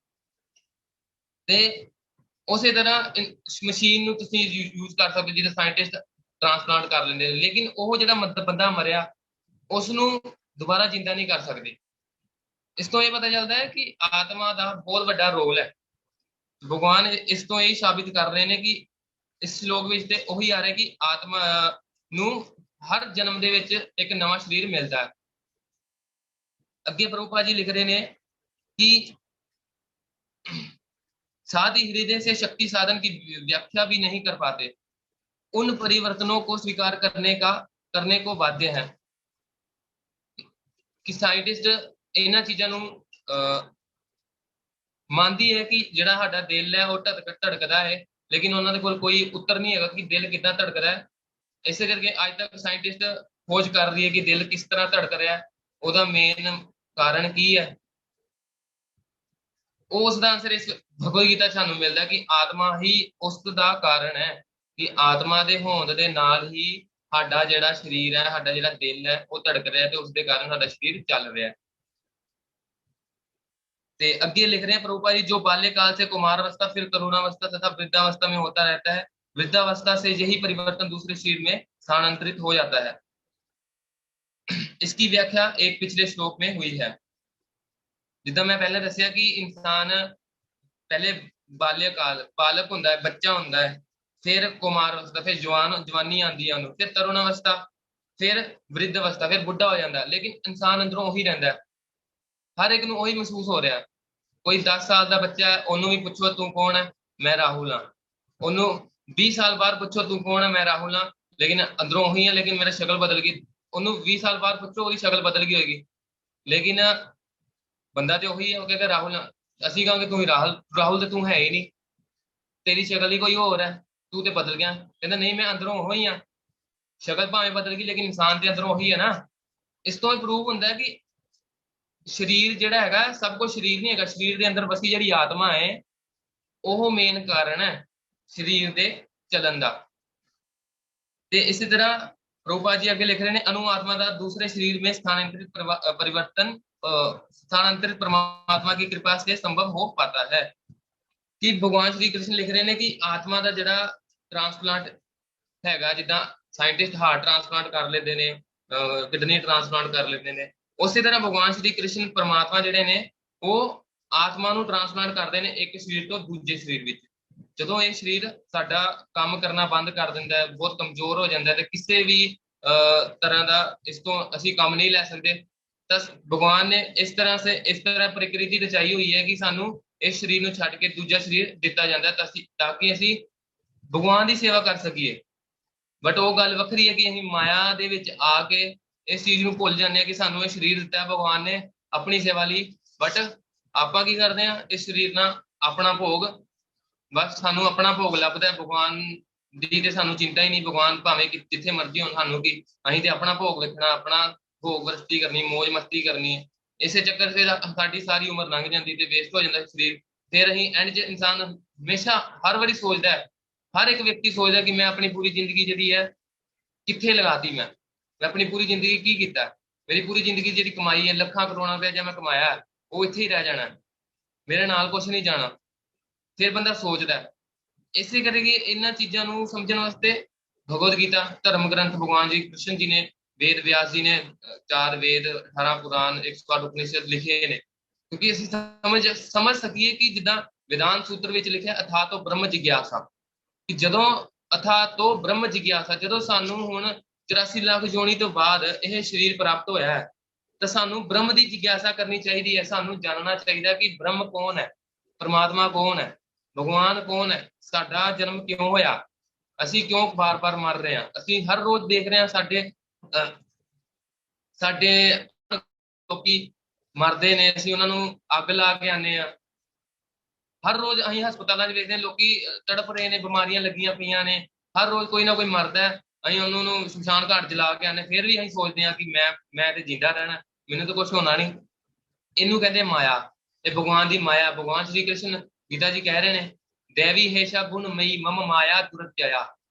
ਤੇ ਉਸੇ ਤਰ੍ਹਾਂ ਮਸ਼ੀਨ ਨੂੰ ਤੁਸੀਂ ਯੂਜ਼ ਕਰ ਸਕਦੇ, ਜਿਹਦੇ ਸਾਇੰਟਿਸਟ ਟ੍ਰਾਂਸਪਲਾਂਟ ਕਰ ਲੈਂਦੇ ਨੇ, ਲੇਕਿਨ ਉਹ ਜਿਹੜਾ ਬੰਦਾ ਮਰਿਆ ਉਸ ਨੂੰ ਦੁਬਾਰਾ ਜਿੰਦਾ ਨਹੀਂ ਕਰ ਸਕਦੇ। ਇਸ ਤੋਂ ਇਹ ਪਤਾ ਚੱਲਦਾ ਹੈ ਕਿ ਆਤਮਾ ਦਾ ਬਹੁਤ ਵੱਡਾ ਰੋਲ ਹੈ। ਭਗਵਾਨ ਇਸ ਤੋਂ ਇਹ ਸਾਬਿਤ ਕਰ ਰਹੇ ਨੇ ਕਿ ਇਸ ਸ਼ਲੋਕ ਵਿੱਚ ਤੇ ਉਹੀ ਆ ਰਿਹਾ ਕਿ ਆਤਮਾ ਨੂੰ ਹਰ ਜਨਮ ਦੇ ਵਿੱਚ ਇੱਕ ਨਵਾਂ ਸਰੀਰ ਮਿਲਦਾ ਹੈ। ਅੱਗੇ ਪ੍ਰਭੂਪਾਦ ਜੀ ਲਿਖ ਰਹੇ ਨੇ ਕਿ साथ ही हृदय से शक्ति साधन की व्याख्या भी नहीं कर पाते, उन परिवर्तनों को स्वीकार करने को बाध्य है। कि साइंटिस्ट ਇਹਨਾਂ ਚੀਜ਼ਾਂ ਨੂੰ ਮੰਨਦੀ ਹੈ ਕਿ ਜਿਹੜਾ ਸਾਡਾ ਦਿਲ ਹੈ ਉਹ ਧੜਕਦਾ ਹੈ, ਲੇਕਿਨ ਉਹਨਾਂ ਦੇ ਕੋਲ ਕੋਈ ਉੱਤਰ ਨਹੀਂ ਹੈਗਾ ਕਿ ਦਿਲ ਕਿੱਦਾਂ ਧੜਕਦਾ ਹੈ। ਇਸੇ ਕਰਕੇ ਅੱਜ ਤੱਕ ਸਾਇੰਟਿਸਟ ਖੋਜ ਕਰ ਰਹੀ ਹੈ ਕਿ ਦਿਲ ਕਿਸ ਤਰ੍ਹਾਂ ਧੜਕ ਰਿਹਾ ਹੈ, ਉਹਦਾ ਮੇਨ ਕਾਰਨ ਕੀ ਹੈ। ਉਸ ਦਾ ਆਨਸਰ ਇਸ ਭਗਵਦ ਗੀਤਾ ਸਾਨੂੰ ਮਿਲਦਾ ਕਿ ਆਤਮਾ ਹੀ ਉਸ ਦਾ ਕਾਰਨ ਹੈ, ਕਿ ਆਤਮਾ ਦੇ ਹੋਂਦ ਦੇ ਨਾਲ ਹੀ ਸਾਡਾ ਜਿਹੜਾ ਸਰੀਰ ਹੈ, ਸਾਡਾ ਜਿਹੜਾ ਦਿਲ ਹੈ ਉਹ ਧੜਕ ਰਿਹਾ ਤੇ ਉਸ ਦੇ ਕਾਰਨ ਸਾਡਾ ਸਰੀਰ ਚੱਲ ਰਿਹਾ। ਤੇ ਅੱਗੇ ਲਿਖ ਰਹੇ हैं प्रभुपाद जी, जो बाल्यकाल से कुमार अवस्था, फिर तरुणावस्था तथा वृद्धावस्था में होता रहता है, वृद्धावस्था से यही परिवर्तन दूसरे शरीर में स्थानांतरित हो जाता है। इसकी व्याख्या एक पिछले श्लोक में हुई है। जिद्दां मैं पहले दसिया कि इंसान पहले बाल्यकाल, बालक हुंदा है, बच्चा हुंदा है, फिर कुमार अवस्था, फिर जवानी आती है उन्होंने, फिर तरुण अवस्था, फिर वृद्ध अवस्था, फिर बुढ़ा हो जाता है। लेकिन इंसान अंदरों ਉਹੀ ਰਹਿੰਦਾ, हर एक ਨੂੰ ਉਹੀ ਮਹਿਸੂਸ ਹੋ ਰਿਹਾ। ਕੋਈ 10 ਸਾਲ ਦਾ ਬੱਚਾ ਹੈ, ਉਹਨੂੰ ਵੀ ਪੁੱਛੋ ਤੂੰ ਕੌਣ ਹੈ, ਮੈਂ ਰਾਹੁਲ ਹਾਂ। ਉਹਨੂੰ 20 ਸਾਲ ਬਾਅਦ ਪੁੱਛੋ ਤੂੰ ਕੌਣ ਹੈ, ਮੈਂ ਰਾਹੁਲ ਹਾਂ, ਲੇਕਿਨ ਅੰਦਰੋਂ ਉਹੀ ਹੈ, ਲੇਕਿਨ ਮੇਰੀ ਸ਼ਕਲ ਬਦਲ ਗਈ। ਉਹਨੂੰ 20 ਸਾਲ ਬਾਅਦ ਪੁੱਛੋ, ਉਹਦੀ ਸ਼ਕਲ ਬਦਲ ਗਈ ਹੋਏਗੀ, ਲੇਕਿਨ ਬੰਦਾ ਤੇ ਉਹੀ ਹੈ। ਉਹ ਕਹੇਗਾ ਰਾਹੁਲ ਹਾਂ, ਅਸੀਂ ਕਹਾਂਗੇ ਤੂੰ ਹੀ ਰਾਹੁਲ ਤੇ ਤੂੰ ਹੈ ਹੀ ਨਹੀਂ, ਤੇਰੀ ਸ਼ਕਲ ਹੀ ਕੋਈ ਹੋਰ ਹੈ, ਤੂੰ ਤੇ ਬਦਲ ਗਿਆ। ਕਹਿੰਦਾ ਨਹੀਂ, ਮੈਂ ਅੰਦਰੋਂ ਉਹੀ ਹਾਂ, ਸ਼ਕਲ ਭਾਵੇਂ ਬਦਲ ਗਈ ਲੇਕਿਨ ਇਨਸਾਨ ਤੇ ਅੰਦਰੋਂ ਉਹੀ ਹੈ ਨਾ। ਇਸ ਤੋਂ ਹੀ ਪ੍ਰੂਵ ਹੁੰਦਾ ਕਿ ਸਰੀਰ ਜਿਹੜਾ ਹੈਗਾ ਸਭ ਕੁਝ ਸਰੀਰ ਨਹੀਂ ਹੈਗਾ, ਸਰੀਰ ਦੇ ਅੰਦਰ ਵਸੀ ਜਿਹੜੀ ਆਤਮਾ ਹੈ ਉਹ ਮੇਨ ਕਾਰਨ ਹੈ ਸਰੀਰ ਦੇ ਚੱਲਣ ਦਾ। ਤੇ ਇਸੇ ਤਰ੍ਹਾਂ ਪ੍ਰਭੂਪਾਦ ਜੀ ਅੱਗੇ ਲਿਖ ਰਹੇ ਨੇ, ਅਨੁ ਆਤਮਾ ਦਾ दूसरे शरीर में स्थानांतरित परिवर्तन स्थानांतरित परमात्मा की कृपा से संभव हो पाता है। ਕਿ ਭਗਵਾਨ ਸ਼੍ਰੀ ਕ੍ਰਿਸ਼ਨ ਲਿਖ ਰਹੇ ਨੇ ਕਿ ਆਤਮਾ ਦਾ ਜਿਹੜਾ ਟ੍ਰਾਂਸਪਲਾਂਟ ਹੈਗਾ, ਜਿੱਦਾਂ ਸਾਇੰਟਿਸਟ ਹਾਰਟ ਟ੍ਰਾਂਸਪਲਾਂਟ ਕਰ ਲੈਂਦੇ ਨੇ, ਕਿਡਨੀ ਟ੍ਰਾਂਸਪਲਾਂਟ ਕਰ ਲੈਂਦੇ ਨੇ, ਉਸੇ ਤਰ੍ਹਾਂ ਭਗਵਾਨ ਸ਼੍ਰੀ ਕ੍ਰਿਸ਼ਨ ਪਰਮਾਤਮਾ ਜਿਹੜੇ ਨੇ ਉਹ ਆਤਮਾ ਨੂੰ ਟ੍ਰਾਂਸਪਲਾਂਟ ਕਰਦੇ ਨੇ ਇੱਕ ਸਰੀਰ ਤੋਂ ਦੂਜੇ ਸਰੀਰ ਵਿੱਚ। ਜਦੋਂ ਇਹ ਸਰੀਰ ਸਾਡਾ ਕੰਮ ਕਰਨਾ ਬੰਦ ਕਰ ਦਿੰਦਾ ਹੈ, ਬਹੁਤ ਕਮਜ਼ੋਰ ਹੋ ਜਾਂਦਾ ਹੈ, ਤੇ ਕਿਸੇ ਵੀ ਤਰ੍ਹਾਂ ਦਾ ਇਸ ਤੋਂ ਅਸੀਂ ਕੰਮ ਨਹੀਂ ਲੈ ਸਕਦੇ, ਤਾਂ ਭਗਵਾਨ ਨੇ ਇਸ ਤਰ੍ਹਾਂ ਪ੍ਰਕਿਰਤੀ ਰਚਾਈ ਹੋਈ ਹੈ ਕਿ ਸਾਨੂੰ ਇਸ ਸਰੀਰ ਨੂੰ ਛੱਡ ਕੇ ਦੂਜਾ ਸਰੀਰ ਦਿੱਤਾ ਜਾਂਦਾ ਤਾਂ ਕਿ ਅਸੀਂ ਭਗਵਾਨ ਦੀ ਸੇਵਾ ਕਰ ਸਕੀਏ। ਬਟ ਉਹ ਗੱਲ ਵੱਖਰੀ ਹੈ ਕਿ ਅਸੀਂ ਮਾਇਆ ਦੇ ਵਿੱਚ ਆ ਕੇ ਇਸ ਚੀਜ਼ ਨੂੰ ਭੁੱਲ ਜਾਂਦੇ ਹਾਂ ਕਿ ਸਾਨੂੰ ਇਹ ਸਰੀਰ ਦਿੱਤਾ ਭਗਵਾਨ ਨੇ ਆਪਣੀ ਸੇਵਾ ਲਈ। ਬਟ ਆਪਾਂ ਕੀ ਕਰਦੇ ਹਾਂ, ਇਸ ਸਰੀਰ ਨਾਲ ਆਪਣਾ ਭੋਗ, ਬਸ ਸਾਨੂੰ ਆਪਣਾ ਭੋਗ ਲੱਭਦਾ, ਭਗਵਾਨ ਦੀ ਤੇ ਸਾਨੂੰ ਚਿੰਤਾ ਹੀ ਨਹੀਂ। ਭਗਵਾਨ ਭਾਵੇਂ ਜਿੱਥੇ ਮਰਜ਼ੀ ਹੋਣ, ਸਾਨੂੰ ਕੀ, ਅਸੀਂ ਤੇ ਆਪਣਾ ਭੋਗ ਵੇਖਣਾ, ਆਪਣਾ ਭੋਗ ਵਰਤੀ ਕਰਨੀ, ਮੌਜ ਮਸਤੀ ਕਰਨੀ ਹੈ। ਇਸੇ ਚੱਕਰ ਫਿਰ ਸਾਡੀ ਸਾਰੀ ਉਮਰ ਲੰਘ ਜਾਂਦੀ ਤੇ ਵੇਸਟ ਹੋ ਜਾਂਦਾ ਸਰੀਰ। ਫਿਰ ਅਸੀਂ ਐਂਡ 'ਚ ਇਨਸਾਨ ਹਮੇਸ਼ਾ ਹਰ ਵਾਰੀ ਸੋਚਦਾ, ਹਰ ਇੱਕ ਵਿਅਕਤੀ ਸੋਚਦਾ ਕਿ ਮੈਂ ਆਪਣੀ ਪੂਰੀ ਜ਼ਿੰਦਗੀ ਜਿਹੜੀ ਹੈ ਕਿੱਥੇ ਲਗਾਤੀ, ਮੈਂ ਆਪਣੀ ਪੂਰੀ ਜ਼ਿੰਦਗੀ ਕੀ ਕੀਤਾ। ਮੇਰੀ ਪੂਰੀ ਜ਼ਿੰਦਗੀ ਜਿਹੜੀ ਕਮਾਈ ਹੈ, ਲੱਖਾਂ ਕਰੋੜਾਂ ਰੁਪਇਆ ਜੇ ਮੈਂ ਕਮਾਇਆ, ਉਹ ਇੱਥੇ ਹੀ ਰਹਿ ਜਾਣਾ, ਮੇਰੇ ਨਾਲ ਕੁਛ ਨਹੀਂ ਜਾਣਾ। ਫਿਰ ਬੰਦਾ ਸੋਚਦਾ। ਇਸੇ ਕਰਕੇ ਇਹਨਾਂ ਚੀਜ਼ਾਂ ਨੂੰ ਸਮਝਣ ਵਾਸਤੇ ਭਗਵਦ ਗੀਤਾ ਧਰਮ ਗ੍ਰੰਥ ਭਗਵਾਨ ਜੀ ਕ੍ਰਿਸ਼ਨ ਜੀ ਨੇ, वेद व्यास जी ने 4 वेद 18 पुराण 108 उपनिषद लिखे ने, क्योंकि ਅਸੀਂ ਸਮਝ ਸਕੀਏ ਕਿ ਜਿੱਦਾਂ ਵਿਧਾਨ ਸੂਤਰ ਵਿੱਚ ਲਿਖਿਆ ਅਥਾ ਤੋਂ ਬ੍ਰਹਮ ਜਿਗਿਆਸਾ, ਕਿ ਜਦੋਂ ਅਥਾ ਤੋਂ ਬ੍ਰਹਮ ਜਿਗਿਆਸਾ, ਜਦੋਂ ਸਾਨੂੰ ਹੁਣ 84 ਲੱਖ ਜੋਨੀ ਤੋਂ ਬਾਅਦ ਇਹ ਸਰੀਰ ਪ੍ਰਾਪਤ ਹੋਇਆ ਹੈ, ਤਾਂ ਸਾਨੂੰ ਬ੍ਰਹਮ ਦੀ ਜਿਗਿਆਸਾ ਕਰਨੀ ਚਾਹੀਦੀ ਹੈ। ਸਾਨੂੰ ਜਾਣਨਾ ਚਾਹੀਦਾ ਕਿ ਬ੍ਰਹਮ ਕੌਣ ਹੈ, ਪਰਮਾਤਮਾ ਕੌਣ ਹੈ, ਭਗਵਾਨ ਕੌਣ ਹੈ, ਸਾਡਾ ਜਨਮ ਕਿਉਂ ਹੋਇਆ, ਅਸੀਂ ਕਿਉਂ ਬਾਰ-ਬਾਰ ਮਰ ਰਹੇ ਹਾਂ। ਅਸੀਂ ਹਰ ਰੋਜ਼ ਦੇਖ ਰਹੇ ਹਾਂ ਸਾਡੇ ਲੋਕੀ ਮਰਦੇ ਨੇ, ਅਸੀਂ ਉਹਨਾਂ ਨੂੰ ਅੱਗ ਲਾ ਕੇ ਆਉਂਦੇ ਹਾਂ, ਹਰ ਰੋਜ਼ ਅਸੀਂ ਹਸਪਤਾਲਾਂ 'ਚ ਵੇਖਦੇ ਹਾਂ ਲੋਕੀ ਤੜਫ ਰਹੇ ਨੇ, ਬਿਮਾਰੀਆਂ ਲੱਗੀਆਂ ਪਈਆਂ ਨੇ, ਹਰ ਰੋਜ਼ ਕੋਈ ਨਾ ਕੋਈ ਮਰਦਾ ਹੈ। ਅਸੀਂ ਉਹਨੂੰ ਨੂੰ ਸ਼ਮਸ਼ਾਨ ਘਾਟ ਜਲਾ ਕੇ ਆਨੇ, ਫਿਰ ਵੀ ਅਸੀਂ ਸੋਚਦੇ ਹਾਂ ਕਿ ਮੈਂ ਤੇ ਜਿੰਦਾ ਰਹਿਣਾ, ਮੈਨੂੰ ਤਾਂ ਕੁਝ ਹੋਣਾ ਨਹੀਂ। ਇਹਨੂੰ ਕਹਿੰਦੇ ਮਾਇਆ। ਇਹ ਭਗਵਾਨ ਦੀ ਮਾਇਆ। ਭਗਵਾਨ ਸ਼੍ਰੀ ਕ੍ਰਿਸ਼ਨ ਗੀਤਾ ਜੀ ਕਹਿ ਰਹੇ ਨੇ, ਦੇਵੀ ਹੇਸ਼ਾ ਗੁਣ ਮਈ ਮਮ ਮਾਇਆ ਦੁਰਤਿਆ,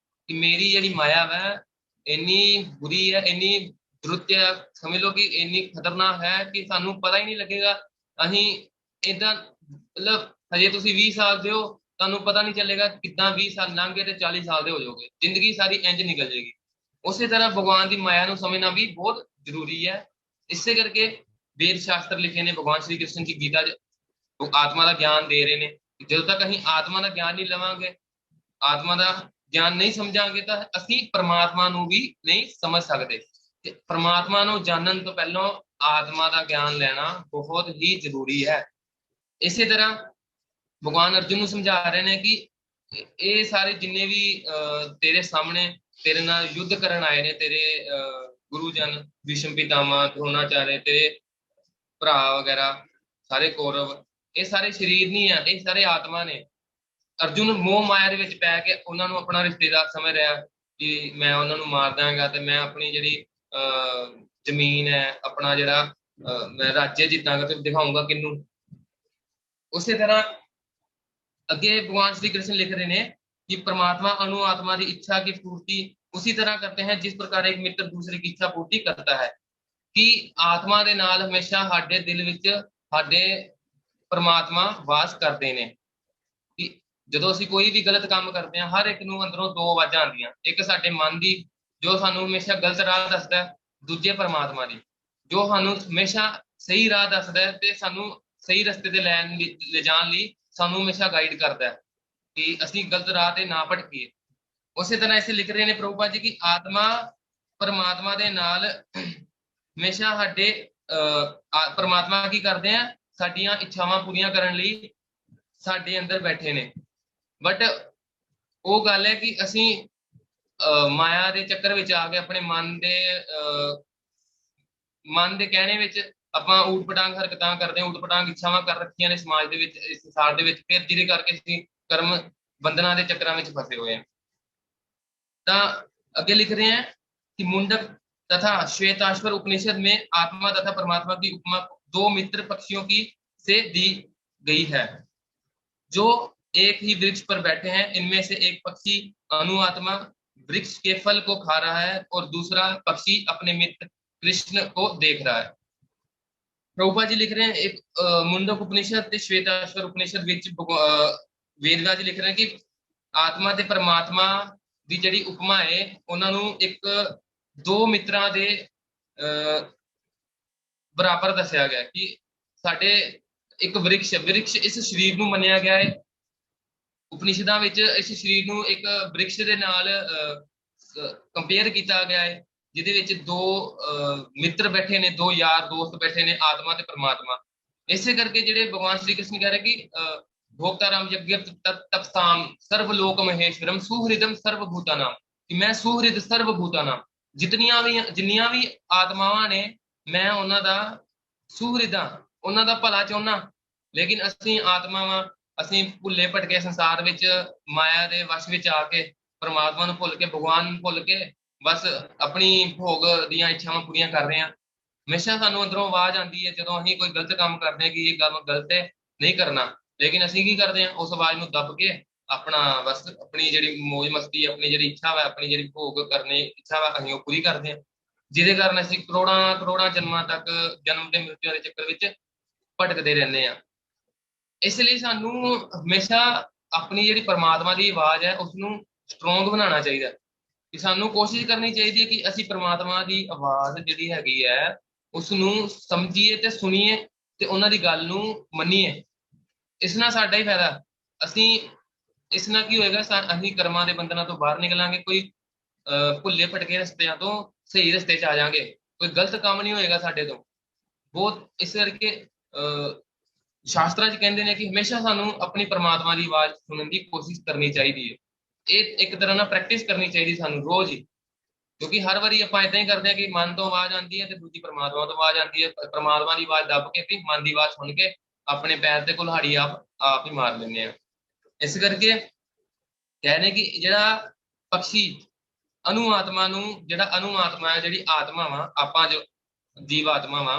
ਕਿ ਮੇਰੀ ਜਿਹੜੀ ਮਾਇਆ ਵਾ ਇੰਨੀ ਬੁਰੀ ਹੈ, ਇੰਨੀ ਦੁਰਤਿਆ, ਸਮਝ ਲਓ ਕਿ ਇੰਨੀ ਖਤਰਨਾਕ ਹੈ ਕਿ ਸਾਨੂੰ ਪਤਾ ਹੀ ਨਹੀਂ ਲੱਗੇਗਾ। ਅਸੀਂ ਏਦਾਂ ਮਤਲਬ ਹਜੇ ਤੁਸੀਂ 20 ਸਾਲ ਦੇ ਹੋ, ਤੁਹਾਨੂੰ ਪਤਾ ਨਹੀਂ ਚੱਲੇਗਾ ਕਿੱਦਾਂ 20 ਸਾਲ ਲੰਘ ਗਏ ਤੇ 40 ਸਾਲ ਦੇ ਹੋ ਜਾਓਗੇ, ਜ਼ਿੰਦਗੀ ਸਾਰੀ ਇੰਜ ਨਿਕਲ ਜਾਏਗੀ। ਉਸੇ ਤਰ੍ਹਾਂ ਭਗਵਾਨ ਦੀ ਮਾਇਆ ਨੂੰ ਸਮਝਣਾ ਵੀ ਬਹੁਤ ਜ਼ਰੂਰੀ ਹੈ। ਇਸੇ ਕਰਕੇ ਵੇਦ ਸ਼ਾਸਤਰ ਲਿਖੇ ਨੇ, ਭਗਵਾਨ ਸ਼੍ਰੀ ਕ੍ਰਿਸ਼ਨ ਜੀ ਗੀਤਾ 'ਚ ਉਹ ਆਤਮਾ ਦਾ ਗਿਆਨ ਦੇ ਰਹੇ ਨੇ। ਜਦੋਂ ਤੱਕ ਅਸੀਂ ਆਤਮਾ ਦਾ ਗਿਆਨ ਨਹੀਂ ਲਵਾਂਗੇ, ਆਤਮਾ ਦਾ ਗਿਆਨ ਨਹੀਂ ਸਮਝਾਂਗੇ, ਤਾਂ ਅਸੀਂ ਪਰਮਾਤਮਾ ਨੂੰ ਵੀ ਨਹੀਂ ਸਮਝ ਸਕਦੇ। ਤੇ ਪਰਮਾਤਮਾ ਨੂੰ ਜਾਣਨ ਤੋਂ ਪਹਿਲਾਂ ਆਤਮਾ ਦਾ ਗਿਆਨ ਲੈਣਾ ਬਹੁਤ ਹੀ ਜ਼ਰੂਰੀ ਹੈ। ਇਸੇ ਤਰ੍ਹਾਂ ਭਗਵਾਨ ਅਰਜੁਨ ਨੂੰ ਸਮਝਾ ਰਹੇ ਨੇ ਕਿ ਇਹ ਸਾਰੇ ਜਿੰਨੇ ਵੀ ਤੇਰੇ ਸਾਹਮਣੇ ਤੇਰੇ ਨਾਲ ਯੁੱਧ ਕਰਨ ਆਏ ਨੇ, ਤੇਰੇ ਗੁਰੂ ਜਨ ਭੀਸ਼ਮ ਪਿਤਾਮਾ, ਦ੍ਰੋਣਾਚਾਰਿਆ, ਤੇਰੇ ਭਰਾ ਵਗੈਰਾ ਸਾਰੇ ਕੌਰਵ, ਇਹ ਸਾਰੇ ਸਰੀਰ ਨਹੀਂ ਆ, ਇਹ ਸਾਰੇ ਆਤਮਾ ਨੇ। ਅਰਜੁਨ ਮੋਹ ਮਾਇਆ ਦੇ ਵਿੱਚ ਪੈ ਕੇ ਉਹਨਾਂ ਨੂੰ ਆਪਣਾ ਰਿਸ਼ਤੇਦਾਰ ਸਮਝ ਰਿਹਾ ਕਿ ਮੈਂ ਉਹਨਾਂ ਨੂੰ ਮਾਰ ਦਾਂਗਾ ਤੇ ਮੈਂ ਆਪਣੀ ਜਿਹੜੀ ਜ਼ਮੀਨ ਹੈ, ਆਪਣਾ ਜਿਹੜਾ ਮੈਂ ਰਾਜ්य ਜਿੱਤਾਂਗਾ ਤੇ ਦਿਖਾਊਂਗਾ ਕਿਹਨੂੰ। ਉਸੇ ਤਰ੍ਹਾਂ ਅੱਗੇ भगवान श्री कृष्ण लिख रहे हैं कि परमात्मा अणु आत्मा की इच्छा की पूर्ति उसी तरह करते हैं जिस प्रकार एक मित्र दूसरे की इच्छा पूर्ति करता है। कि आत्मा ਦੇ ਨਾਲ ਹਮੇਸ਼ਾ ਸਾਡੇ ਦਿਲ ਵਿੱਚ ਸਾਡੇ ਪਰਮਾਤਮਾ ਵਾਸ ਕਰਦੇ ਨੇ। ਕਿ ਜਦੋਂ ਅਸੀਂ ਕੋਈ ਵੀ ਗਲਤ ਕੰਮ ਕਰਦੇ ਹਾਂ, ਹਰ ਇੱਕ ਨੂੰ ਅੰਦਰੋਂ ਦੋ ਆਵਾਜ਼ਾਂ ਆਉਂਦੀਆਂ, ਇੱਕ ਸਾਡੇ ਮਨ ਦੀ ਜੋ ਸਾਨੂੰ ਹਮੇਸ਼ਾ ਗਲਤ ਰਾਹ ਦੱਸਦਾ, ਦੂਜੇ ਪਰਮਾਤਮਾ ਦੀ ਜੋ ਸਾਨੂੰ ਹਮੇਸ਼ਾ ਸਹੀ ਰਾਹ ਦੱਸਦਾ ਤੇ ਸਾਨੂੰ ਸਹੀ ਰਸਤੇ ਤੇ ਲਿਜਾਣ ਲਈ ਸਾਨੂੰ ਹਮੇਸ਼ਾ ਗਾਈਡ ਕਰਦਾ ਹੈ ਕਿ ਅਸੀਂ ਗਲਤ ਰਾਹ ਤੇ ਨਾ ਭਟਕੀਏ। ਉਸੇ ਤਰ੍ਹਾਂ ਇਸੇ ਲਿਖ ਰਹੇ ਨੇ ਪ੍ਰਭੂਪਾਦ ਜੀ ਕਿ ਆਤਮਾ ਪਰਮਾਤਮਾ ਦੇ ਨਾਲ ਹਮੇਸ਼ਾ ਸਾਡੇ ਪਰਮਾਤਮਾ ਕੀ ਕਰਦੇ ਆ, ਸਾਡੀਆਂ ਇੱਛਾਵਾਂ ਪੂਰੀਆਂ ਕਰਨ ਲਈ ਸਾਡੇ ਅੰਦਰ ਬੈਠੇ ਨੇ। ਬਟ ਉਹ ਗੱਲ ਹੈ ਕਿ ਅਸੀਂ ਮਾਇਆ ਦੇ ਚੱਕਰ ਵਿੱਚ ਆ ਕੇ ਆਪਣੇ ਮਨ ਦੇ ਕਹਿਣੇ ਵਿੱਚ ਆਪਾਂ ਊਟ ਪਟਾਂਗ ਹਰਕਤਾਂ ਕਰਦੇ ਹਾਂ, ਊਟ ਪਟਾਂਗ ਇੱਛਾਵਾਂ ਕਰ ਰੱਖੀਆਂ ਨੇ ਸਮਾਜ ਦੇ ਵਿੱਚ, ਇਸ ਸੰਸਾਰ ਦੇ ਵਿੱਚ, ਫਿਰ ਜਿਹਦੇ ਕਰਕੇ ਅਸੀਂ ਕਰਮ ਬੰਧਨਾਂ ਦੇ ਚੱਕਰਾਂ ਵਿੱਚ ਫਸੇ ਹੋਏ ਹਾਂ। ਤਾਂ ਅੱਗੇ ਲਿਖ ਰਹੇ हैं कि मुंडक तथा श्वेताश्वर उपनिषद में आत्मा तथा परमात्मा की उपमा दो मित्र पक्षियों की से दी गई है, जो एक ही वृक्ष पर बैठे हैं। इनमें से एक पक्षी अनुआत्मा वृक्ष के फल को खा रहा है और दूसरा पक्षी अपने मित्र कृष्ण को देख रहा है। प्रभुपा जी लिख रहे हैं एक मुंडक उपनिषद ते श्वेताश्वर उपनिषद ਵਿੱਚ ਵੇਦव्यास जी लिख रहे हैं कि आत्मा ਤੇ परमात्मा ਦੀ ਜਿਹੜੀ ਉਪਮਾ ਹੈ, ਉਹਨਾਂ ਨੂੰ ਇੱਕ ਦੋ ਮਿੱਤਰਾਂ ਦੇ ਬਰਾਬਰ ਦੱਸਿਆ ਗਿਆ ਕਿ ਸਾਡੇ ਇੱਕ ਵਿਰਕਸ਼ ਇਸ ਸਰੀਰ ਨੂੰ ਮੰਨਿਆ ਗਿਆ ਹੈ। ਉਪਨਿਸ਼ਦਾਂ ਵਿੱਚ ਇਸ ਸਰੀਰ ਨੂੰ ਇੱਕ ਵਿਰਕਸ਼ ਦੇ ਨਾਲ ਕੰਪੇਅਰ ਕੀਤਾ ਗਿਆ ਹੈ, ਜਿਹਦੇ ਵਿੱਚ ਦੋ ਮਿੱਤਰ ਬੈਠੇ ਨੇ, ਦੋ ਯਾਰ ਦੋਸਤ ਬੈਠੇ ਨੇ, ਆਤਮਾ ਤੇ ਪਰਮਾਤਮਾ। ਇਸੇ ਕਰਕੇ ਜਿਹੜੇ ਭਗਵਾਨ ਸ਼੍ਰੀ ਕ੍ਰਿਸ਼ਨ ਕਹਿ ਰਹੇ ਕਿ भोक्ताराम यज्ञ तपसाम सर्वलोक महेश्वरम सुहृदम सर्वभूतानाम, कि मैं सुहृद सर्वभूतानाम, ਜਿੰਨੀਆਂ ਵੀ ਆਤਮਾਵਾਂ ਨੇ ਮੈਂ ਉਹਨਾਂ ਦਾ ਸੁਹਰਿਦ ਹਾਂ, ਉਹਨਾਂ ਦਾ ਭਲਾ ਚਾਹੁੰਦਾ। ਲੇਕਿਨ ਅਸੀਂ ਆਤਮਾਵਾਂ, ਅਸੀਂ ਭੁੱਲੇ ਭਟਕੇ ਸੰਸਾਰ ਵਿੱਚ ਮਾਇਆ ਦੇ ਵਸ਼ ਵਿੱਚ ਆ ਕੇ ਪਰਮਾਤਮਾ ਨੂੰ ਭੁੱਲ ਕੇ, ਭਗਵਾਨ ਨੂੰ ਭੁੱਲ ਕੇ ਬਸ ਆਪਣੀ ਭੋਗ ਦੀਆਂ ਇੱਛਾਵਾਂ ਪੂਰੀਆਂ ਕਰ ਰਹੇ ਹਾਂ। ਹਮੇਸ਼ਾ ਸਾਨੂੰ ਅੰਦਰੋਂ ਆਵਾਜ਼ ਆਉਂਦੀ ਹੈ ਜਦੋਂ ਅਸੀਂ ਕੋਈ ਗਲਤ ਕੰਮ ਕਰਦੇ ਹਾਂ ਕਿ ਇਹ ਕੰਮ ਗਲਤ ਹੈ, ਨਹੀਂ ਕਰਨਾ। ਲੇਕਿਨ ਅਸੀਂ ਕੀ ਕਰਦੇ ਹਾਂ, ਉਸ ਆਵਾਜ਼ ਨੂੰ ਦੱਬ ਕੇ ਆਪਣਾ ਬਸ ਆਪਣੀ ਜਿਹੜੀ ਮੌਜ ਮਸਤੀ, ਆਪਣੀ ਜਿਹੜੀ ਇੱਛਾ ਵਾ, ਆਪਣੀ ਜਿਹੜੀ ਭੋਗ ਕਰਨੀ ਇੱਛਾ ਵਾ, ਅਸੀਂ ਉਹ ਪੂਰੀ ਕਰਦੇ ਹਾਂ, ਜਿਹਦੇ ਕਾਰਨ ਅਸੀਂ ਕਰੋੜਾਂ ਜਨਮਾਂ ਤੱਕ ਜਨਮ ਤੇ ਮ੍ਰਿਤੂ ਦੇ ਚੱਕਰ ਵਿੱਚ ਭਟਕਦੇ ਰਹਿੰਦੇ ਹਾਂ। ਇਸ ਲਈ ਸਾਨੂੰ ਹਮੇਸ਼ਾ ਆਪਣੀ ਜਿਹੜੀ ਪਰਮਾਤਮਾ ਦੀ ਆਵਾਜ਼ ਹੈ ਉਸਨੂੰ ਸਟਰੋਂਗ ਬਣਾਉਣਾ ਚਾਹੀਦਾ, ਕਿ ਸਾਨੂੰ ਕੋਸ਼ਿਸ਼ ਕਰਨੀ ਚਾਹੀਦੀ ਹੈ ਕਿ ਅਸੀਂ ਪਰਮਾਤਮਾ ਦੀ ਆਵਾਜ਼ ਜਿਹੜੀ ਹੈਗੀ ਹੈ ਉਸਨੂੰ ਸਮਝੀਏ ਤੇ ਸੁਣੀਏ ਤੇ ਉਹਨਾਂ ਦੀ ਗੱਲ ਨੂੰ ਮੰਨੀਏ। ਇਸ ਨਾਲ ਸਾਡਾ ਹੀ ਫਾਇਦਾ। ਅਸੀਂ ਇਸ ਨਾਲ ਕੀ ਹੋਏਗਾ, ਅਸੀਂ ਕਰਮਾਂ ਦੇ ਬੰਧਨਾਂ ਤੋਂ ਬਾਹਰ ਨਿਕਲਾਂਗੇ, ਕੋਈ ਭੁੱਲੇ ਭਟਕੇ ਰਸਤਿਆਂ ਤੋਂ ਸਹੀ ਰਸਤੇ 'ਚ ਆ ਜਾਵਾਂਗੇ, ਕੋਈ ਗਲਤ ਕੰਮ ਨਹੀਂ ਹੋਏਗਾ ਸਾਡੇ ਤੋਂ ਬਹੁਤ। ਇਸ ਕਰਕੇ ਸ਼ਾਸਤਰਾਂ 'ਚ ਕਹਿੰਦੇ ਨੇ ਕਿ ਹਮੇਸ਼ਾ ਸਾਨੂੰ ਆਪਣੀ ਪਰਮਾਤਮਾ ਦੀ ਆਵਾਜ਼ ਸੁਣਨ ਦੀ ਕੋਸ਼ਿਸ਼ ਕਰਨੀ ਚਾਹੀਦੀ ਹੈ। ਇਹ ਇੱਕ ਤਰ੍ਹਾਂ ਨਾਲ ਪ੍ਰੈਕਟਿਸ ਕਰਨੀ ਚਾਹੀਦੀ ਸਾਨੂੰ ਰੋਜ਼ ਹੀ, ਕਿਉਂਕਿ ਹਰ ਵਾਰੀ ਆਪਾਂ ਏਦਾਂ ਹੀ ਕਰਦੇ ਹਾਂ ਕਿ ਮਨ ਤੋਂ ਆਵਾਜ਼ ਆਉਂਦੀ ਹੈ ਤੇ ਦੂਜੀ ਪਰਮਾਤਮਾ ਤੋਂ ਆਵਾਜ਼ ਆਉਂਦੀ ਹੈ। ਪਰਮਾਤਮਾ ਦੀ ਆਵਾਜ਼ ਦੱਬ ਕੇ ਤੇ ਮਨ ਦੀ ਆਵਾਜ਼ ਸੁਣ ਕੇ ਆਪਣੇ ਪੈਰ ਤੇ ਕੁल्हाड़ी ਆਪ ਹੀ ਮਾਰ ਲੈਂਦੇ ਆ। ਇਸ ਕਰਕੇ ਕਹਿ ਰਹੇ ਕਿ ਜਿਹੜਾ ਪਕਸ਼ੀ ਅਨੂ ਆਤਮਾ ਨੂੰ, ਜਿਹੜਾ ਅਨੂ ਆਤਮਾ ਹੈ, ਜਿਹੜੀ ਆਤਮਾ ਵਾ, ਆਪਾਂ ਜੋ ਜੀਵ ਆਤਮਾ ਵਾ,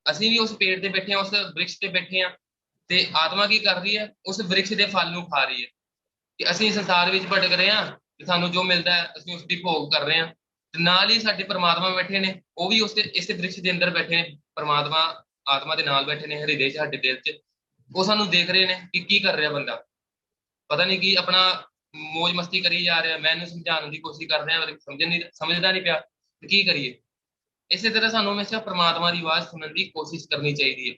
ਅਸੀਂ ਵੀ ਉਸ ਪੇੜ ਤੇ ਬੈਠੇ ਹਾਂ, ਉਸ ਬ੍ਰਿਕਸ਼ ਤੇ ਬੈਠੇ ਹਾਂ, ਤੇ ਆਤਮਾ ਕੀ ਕਰ ਰਹੀ ਹੈ? ਉਸ ਬ੍ਰਿਕਸ਼ ਦੇ ਫਲ ਨੂੰ ਖਾ ਰਹੀ ਹੈ। ਕਿ ਅਸੀਂ ਸੰਸਾਰ ਵਿੱਚ ਭਟਕ ਰਹੇ ਹਾਂ ਤੇ ਸਾਨੂੰ ਜੋ ਮਿਲਦਾ ਹੈ ਅਸੀਂ ਉਸ ਦੀ ਭੋਗ ਕਰ ਰਹੇ ਹਾਂ, ਤੇ ਨਾਲ ਹੀ ਸਾਡੇ ਪ੍ਰਮਾਤਮਾ ਬੈਠੇ ਨੇ, ਉਹ ਵੀ ਇਸੇ ਬ੍ਰਿਕਸ਼ ਦੇ ਅੰਦਰ ਬੈਠੇ ਨੇ, ਪ੍ਰਮਾਤਮਾ ਆਤਮਾ ਦੇ ਨਾਲ ਬੈਠੇ ਨੇ ਹਿਰਦੇ 'ਚ, ਸਾਡੇ ਦਿਲ 'ਚ। ਉਹ ਸਾਨੂੰ ਦੇਖ ਰਹੇ ਨੇ ਕਿ ਕੀ ਕਰ ਰਿਹਾ ਬੰਦਾ, ਪਤਾ ਨਹੀਂ ਕੀ ਆਪਣਾ ਮौज ਮਸਤੀ ਕਰੀ ਜਾ ਰਿਹਾ। ਮੈਂ ਇਹਨੂੰ ਸਮਝਾਉਣ ਦੀ ਕੋਸ਼ਿਸ਼ ਕਰ ਰਿਹਾ ਪਰ ਸਮਝਦਾ ਨਹੀਂ ਪਿਆ, ਤੇ ਕੀ ਕਰੀਏ? ਇਸੇ ਤਰ੍ਹਾਂ ਸਾਨੂੰ ਹਮੇਸ਼ਾ ਪ੍ਰਮਾਤਮਾ ਦੀ ਆਵਾਜ਼ ਸੁਣਨ ਦੀ ਕੋਸ਼ਿਸ਼ ਕਰਨੀ ਚਾਹੀਦੀ ਹੈ।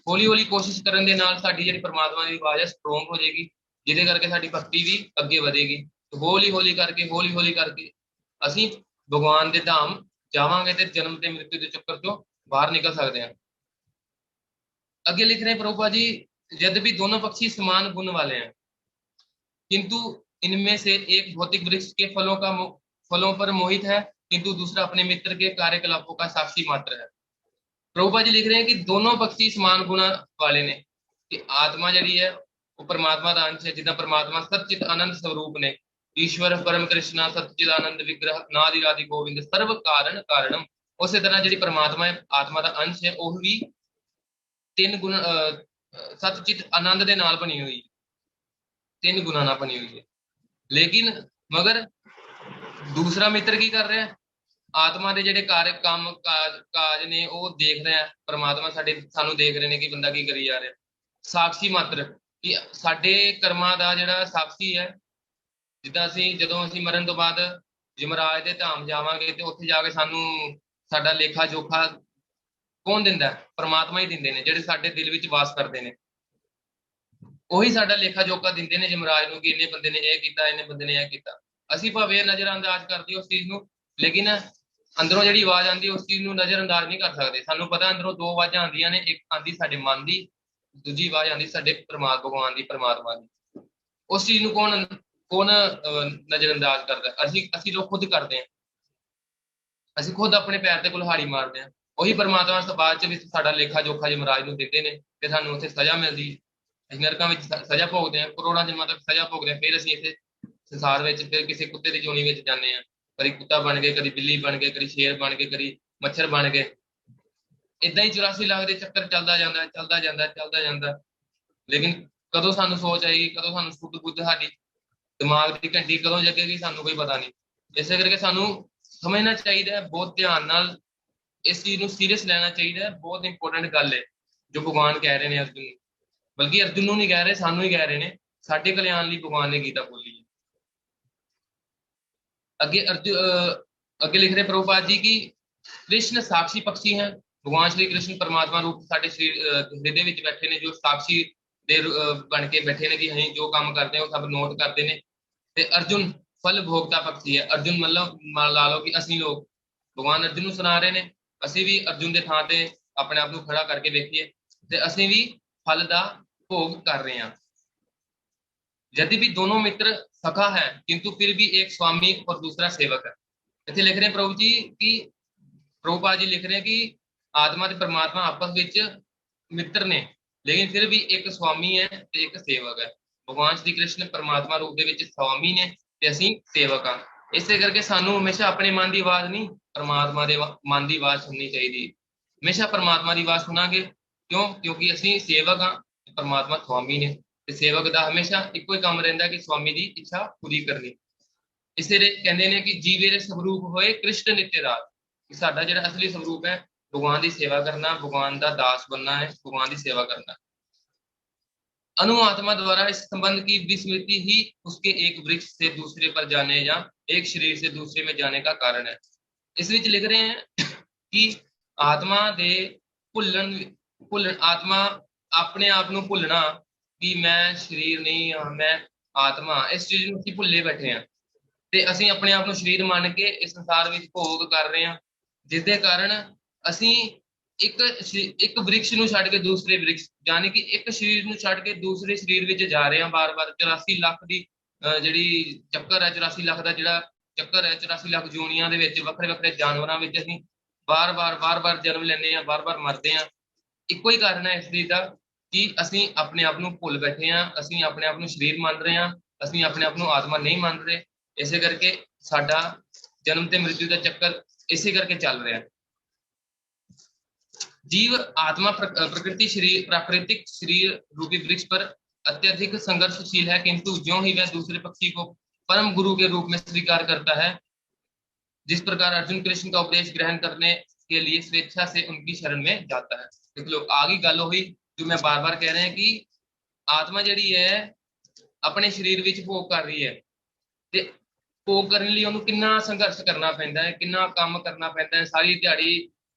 ਹੌਲੀ ਹੌਲੀ ਕੋਸ਼ਿਸ਼ ਕਰਨ ਦੇ ਨਾਲ ਸਾਡੀ ਜਿਹੜੀ ਪ੍ਰਮਾਤਮਾ ਦੀ ਆਵਾਜ਼ ਹੈ ਸਟਰੋਂਗ ਹੋ ਜਾਏਗੀ, ਜਿਹਦੇ ਕਰਕੇ ਸਾਡੀ ਭਗਤੀ ਵੀ ਅੱਗੇ ਵਧੇਗੀ। ਹੌਲੀ ਹੌਲੀ ਕਰਕੇ ਅਸੀਂ ਭਗਵਾਨ ਦੇ ਧਾਮ ਜਾਵਾਂਗੇ ਤੇ ਜਨਮ ਤੇ ਮ੍ਰਿਤੂ ਦੇ ਚੱਕਰ ਚੋਂ ਬਾਹਰ ਨਿਕਲ ਸਕਦੇ ਹਾਂ। ਅੱਗੇ ਲਿਖ ਰਹੇ ਪ੍ਰਭुपा जी, यद्यपि दोनों पक्षी समान गुण वाले हैं, किंतु इनमें से एक भौतिक वृक्ष के फलों पर मोहित है, किंतु दूसरा अपने मित्र के कार्यकलापों का साक्षी मात्र है। प्रभुपा जी लिख रहे हैं कि दोनों पक्षी समान गुण वाले ने, कि आत्मा जी है वो परमात्मा का अंश है, जिदा परमात्मा सचित आनंद स्वरूप ने, ईश्वर परम कृष्णा सचिद आनंद विग्रह नादि आदि गोविंद सर्व कारण कारणम। उस तरह जी परमात्मा है, आत्मा का अंश है, वह भी ਤਿੰਨ ਗੁਣ ਸਤਚਿਤ ਆਨੰਦ ਦੇ ਨਾਲ ਬਣੀ ਹੋਈ, ਤਿੰਨ ਗੁਣਾਂ ਨਾਲ ਬਣੀ ਹੋਈ ਹੈ। ਲੇਕਿਨ ਮਗਰ ਦੂਸਰਾ ਮਿੱਤਰ ਕੀ ਕਰ ਰਿਹਾ? ਆਤਮਾ ਦੇ ਜਿਹੜੇ ਕੰਮ ਕਾਜ ਨੇ ਉਹ ਦੇਖ ਰਿਹਾ, ਪਰਮਾਤਮਾ ਸਾਨੂੰ ਦੇਖ ਰਹੇ ਨੇ ਕਿ ਬੰਦਾ ਕੀ ਕਰੀ ਜਾ ਰਿਹਾ। ਸਾਖੀ ਮਾਤਰ, ਕਿ ਸਾਡੇ ਕਰਮਾਂ ਦਾ ਜਿਹੜਾ ਸਾਖੀ ਹੈ, ਜਿੱਦਾਂ ਜਦੋਂ ਅਸੀਂ ਮਰਨ ਤੋਂ ਬਾਅਦ ਯਮਰਾਜ ਦੇ ਧਾਮ ਜਾਵਾਂਗੇ ਤੇ ਉੱਥੇ ਜਾ ਕੇ ਸਾਨੂੰ ਸਾਡਾ ਲੇਖਾ ਜੋਖਾ ਕੌਣ ਦਿੰਦਾ? ਪਰਮਾਤਮਾ ਹੀ ਦਿੰਦੇ ਨੇ, ਜਿਹੜੇ ਸਾਡੇ ਦਿਲ ਵਿੱਚ ਵਾਸ ਕਰਦੇ ਨੇ। ਉਹੀ ਸਾਡਾ ਲੇਖਾ ਜੋਖਾ ਦਿੰਦੇ ਨੇ ਯਮਰਾਜ ਨੂੰ, ਕਿ ਇੰਨੇ ਬੰਦੇ ਨੇ ਇਹ ਕੀਤਾ, ਇੰਨੇ ਬੰਦੇ ਨੇ ਇਹ ਕੀਤਾ। ਅਸੀਂ ਭਾਵੇਂ ਨਜ਼ਰਅੰਦਾਜ਼ ਕਰਦੀ ਉਸ ਚੀਜ਼ ਨੂੰ, ਲੇਕਿਨ ਅੰਦਰੋਂ ਜਿਹੜੀ ਆਵਾਜ਼ ਆਉਂਦੀ ਉਸ ਚੀਜ਼ ਨੂੰ ਨਜ਼ਰਅੰਦਾਜ਼ ਨਹੀਂ ਕਰ ਸਕਦੇ। ਸਾਨੂੰ ਪਤਾ ਅੰਦਰੋਂ ਦੋ ਆਵਾਜ਼ਾਂ ਆਉਂਦੀਆਂ ਨੇ, ਇੱਕ ਆਉਂਦੀ ਸਾਡੇ ਮਨ ਦੀ, ਦੂਜੀ ਆਵਾਜ਼ ਆਉਂਦੀ ਸਾਡੇ ਭਗਵਾਨ ਦੀ, ਪਰਮਾਤਮਾ ਦੀ। ਉਸ ਚੀਜ਼ ਨੂੰ ਕੌਣ ਨਜ਼ਰਅੰਦਾਜ਼ ਕਰਦਾ? ਅਸੀਂ ਲੋਕ ਖੁਦ ਕਰਦੇ ਹਾਂ। ਅਸੀਂ ਖੁਦ ਆਪਣੇ ਪੈਰ ਤੇ ਕੁल्हाड़ी ਮਾਰਦੇ ਹਾਂ। ਉਹੀ ਪਰਮਾਤਮਾ ਬਾਅਦ ਚ ਵੀ ਸਾਡਾ ਲੇਖਾ ਜੋਖਾ ਯਮਰਾਜ ਨੂੰ ਦਿੰਦੇ ਨੇ, ਤੇ ਸਾਨੂੰ ਉੱਥੇ ਸਜ਼ਾ ਮਿਲਦੀ ਹੈ। ਅਸੀਂ ਨਰਕਾਂ ਵਿੱਚ ਸਜ਼ਾ ਭੋਗਦੇ ਹਾਂ, ਕਰੋੜਾਂ ਜਨਮਾਂ ਤੱਕ ਸਜ਼ਾ ਭੋਗਦੇ ਹਾਂ। ਫਿਰ ਅਸੀਂ ਇੱਥੇ ਸੰਸਾਰ ਵਿੱਚ ਫਿਰ ਕਿਸੇ ਕੁੱਤੇ ਦੀ ਜੂਨੀ ਵਿੱਚ ਜਾਂਦੇ ਹਾਂ। ਕਦੀ ਕੁੱਤਾ ਬਣ ਗਏ, ਕਦੀ ਬਿੱਲੀ ਬਣ ਗਏ, ਕਦੀ ਸ਼ੇਰ ਬਣ ਗਏ, ਕਦੀ ਮੱਛਰ ਬਣ ਗਏ। ਏਦਾਂ ਹੀ 84 ਲੱਖ ਦੇ ਚੱਕਰ ਚੱਲਦਾ ਜਾਂਦਾ। ਲੇਕਿਨ ਕਦੋਂ ਸਾਨੂੰ ਸੋਚ ਆਏਗੀ, ਕਦੋਂ ਸਾਨੂੰ ਸੁੱਧ ਬੁੱਧ ਸਾਡੀ ਦਿਮਾਗ ਦੀ ਘੰਟੀ ਕਦੋਂ ਜਗੇਗੀ, ਸਾਨੂੰ ਕੋਈ ਪਤਾ ਨਹੀਂ। ਇਸੇ ਕਰਕੇ ਸਾਨੂੰ ਸਮਝਣਾ ਚਾਹੀਦਾ ਹੈ, ਬਹੁਤ ਧਿਆਨ ਨਾਲ ਇਸ ਚੀਜ਼ ਨੂੰ ਸੀਰੀਅਸ ਲੈਣਾ ਚਾਹੀਦਾ ਹੈ। ਬਹੁਤ ਇੰਪੋਰਟੈਂਟ ਗੱਲ ਹੈ ਜੋ ਭਗਵਾਨ ਕਹਿ ਰਹੇ ਨੇ ਅਰਜੁਨ ਨੂੰ, ਬਲਕਿ ਅਰਜੁਨ ਨੂੰ ਨਹੀਂ ਕਹਿ ਰਹੇ, ਸਾਨੂੰ ਹੀ ਕਹਿ ਰਹੇ ਨੇ। ਸਾਡੇ ਕਲਿਆਣ ਲਈ ਭਗਵਾਨ ਨੇ ਗੀਤਾ ਬੋਲੀ ਹੈ। ਅੱਗੇ ਲਿਖ ਰਹੇ ਪ੍ਰਭੁਪਾਦ ਜੀ ਕਿ कृष्ण साक्षी पक्षी हैं। भगवान श्री कृष्ण परमात्मा रूप साडे हृदय विच बैठे ने, जो साक्षी दे बन के बैठे ने, कि ਅਸੀਂ ਜੋ ਕੰਮ ਕਰਦੇ ਹਾਂ ਉਹ ਸਭ ਨੋਟ ਕਰਦੇ ਨੇ। ਤੇ अर्जुन फल भोगता पक्षी है। अर्जुन मतलब ला लो कि ਅਸੀਂ ਲੋਕ भगवान अर्जुन ਨੂੰ ਸੁਣਾ ਰਹੇ ਨੇ, ਅਸੀਂ ਵੀ अर्जुन ਦੇ ਥਾਂ ਤੇ ਆਪਣੇ ਆਪ ਨੂੰ ਖੜਾ ਕਰਕੇ ਵੇਖੀਏ ਤੇ ਅਸੀਂ ਵੀ फल ਦਾ ਭੋਗ ਕਰ ਰਹੇ ਹਾਂ। यद्यपि दोनों मित्र सखा है, किंतु फिर भी एक स्वामी और दूसरा सेवक है। इतने लिख रहे हैं प्रभु जी कि प्रभुपाद जी लिख रहे हैं कि आत्मा ते परमात्मा आपस ਵਿੱਚ ਮਿੱਤਰ ਨੇ, ਲੇਕਿਨ ਫਿਰ ਵੀ ਇੱਕ ਸਵਾਮੀ ਹੈ ਤੇ ਇੱਕ ਸੇਵਕ ਹੈ। ਭਗਵਾਨ ਸ਼੍ਰੀ ਕ੍ਰਿਸ਼ਨ ਪਰਮਾਤਮਾ ਰੂਪ ਦੇ ਵਿੱਚ ਸਵਾਮੀ ਨੇ ਤੇ ਅਸੀਂ ਸੇਵਕ ਹਾਂ। ਇਸੇ ਕਰਕੇ ਸਾਨੂੰ ਹਮੇਸ਼ਾ ਆਪਣੇ ਮਨ ਦੀ ਆਵਾਜ਼ ਨਹੀਂ, ਪਰਮਾਤਮਾ ਦੇ ਮਨ ਦੀ ਆਵਾਜ਼ ਸੁਣਨੀ ਚਾਹੀਦੀ। ਹਮੇਸ਼ਾ ਪਰਮਾਤਮਾ ਦੀ ਆਵਾਜ਼ ਸੁਣਾਂਗੇ। ਕਿਉਂਕਿ ਅਸੀਂ ਸੇਵਕ ਹਾਂ, ਪਰਮਾਤਮਾ ਸਵਾਮੀ ਨੇ, ਤੇ ਸੇਵਕ ਦਾ ਹਮੇਸ਼ਾ ਇੱਕੋ ਹੀ ਕੰਮ ਰਹਿੰਦਾ ਕਿ ਸਵਾਮੀ ਦੀ ਇੱਛਾ ਪੂਰੀ ਕਰਨੀ। ਇਸੇ ਲਈ ਕਹਿੰਦੇ ਨੇ ਕਿ ਜੀਵੇ ਦੇ ਸਵਰੂਪ ਹੋਏ ਕ੍ਰਿਸ਼ਨ ਨਿत्य ਰਾਤ, ਕਿ ਸਾਡਾ ਜਿਹੜਾ ਅਸਲੀ ਸਵਰੂਪ ਹੈ भगवान की सेवा करना, भगवान का दास बनना है, भगवान की सेवा करना। अनु आत्मा द्वारा इस संबंध की विस्मृति ही उसके एक वृक्ष से दूसरे पर जाने या एक शरीर से दूसरे में जाने का कारण है। इस विच लिख रहे हैं कि आत्मा दे भुल्लण आत्मा अपने आप ਨੂੰ ਭੁੱਲਣਾ कि मैं शरीर नहीं हाँ, मैं आत्मा, इस चीज ਨੂੰ ਅਸੀਂ ਭੁੱਲੇ ਬੈਠੇ ਹਾਂ ਤੇ ਅਸੀਂ ਆਪਣੇ ਆਪ ਨੂੰ ਸ਼ਰੀਰ ਮੰਨ ਕੇ ਇਸ ਸੰਸਾਰ ਵਿੱਚ ਭੋਗ ਕਰ ਰਹੇ ਹਾਂ, ਜਿਸ ਦੇ ਕਾਰਨ ਅਸੀਂ ਇੱਕ ਵ੍ਰਿਕਸ਼ ਨੂੰ ਛੱਡ ਕੇ ਦੂਸਰੇ ਵ੍ਰਿਕਸ਼, ਯਾਨੀ ਕਿ ਇੱਕ ਸਰੀਰ ਨੂੰ ਛੱਡ ਕੇ ਦੂਸਰੇ ਸਰੀਰ ਵਿੱਚ ਜਾ ਰਹੇ ਹਾਂ ਬਾਰ-ਬਾਰ। 84 ਲੱਖ ਦੀ ਜਿਹੜੀ ਚੱਕਰ ਹੈ, 84 ਲੱਖ ਦਾ ਜਿਹੜਾ ਚੱਕਰ ਹੈ, 84 ਲੱਖ ਜੂਨੀਆਂ ਦੇ ਵਿੱਚ ਵੱਖਰੇ ਵੱਖਰੇ ਜਾਨਵਰਾਂ ਵਿੱਚ ਅਸੀਂ ਬਾਰ-ਬਾਰ ਜਨਮ ਲੈਂਦੇ ਹਾਂ, ਬਾਰ-ਬਾਰ ਮਰਦੇ ਹਾਂ। ਇੱਕੋ ਹੀ ਕਾਰਨ ਹੈ ਇਸ ਚੀਜ਼ ਦਾ ਕਿ ਅਸੀਂ ਆਪਣੇ ਆਪ ਨੂੰ ਭੁੱਲ ਬੈਠੇ ਹਾਂ, ਅਸੀਂ ਆਪਣੇ ਆਪ ਨੂੰ ਸਰੀਰ ਮੰਨ ਰਹੇ ਹਾਂ, ਅਸੀਂ ਆਪਣੇ ਆਪ ਨੂੰ ਆਤਮਾ ਨਹੀਂ ਮੰਨ ਰਹੇ। ਇਸੇ ਕਰਕੇ ਸਾਡਾ ਜਨਮ ਤੇ ਮ੍ਰਿਤੂ ਦਾ ਚੱਕਰ ਇਸੇ ਕਰਕੇ ਚੱਲ ਰਿਹਾ ਹੈ। जीव आत्मा प्रकृति शरीर प्राकृतिक शरीर रूपी वृक्ष पर अत्यधिक संघर्षशील है, किंतु ज्यों ही वह दूसरे पक्षी को परम गुरु के रूप में स्वीकार करता है, जिस प्रकार अर्जुन कृष्ण का उपदेश ग्रहण करने के लिए स्वेच्छा से उनकी शरण में जाता है। देख लो आगे गल हुई जो मैं बार बार कह रहा कि आत्मा जिहड़ी है अपने शरीर विच भोग कर रही है, ते भोग करने लिए उन्हें कितना संघर्ष करना पैंदा है, कितना काम करना पैंदा है। सारी दिहाड़ी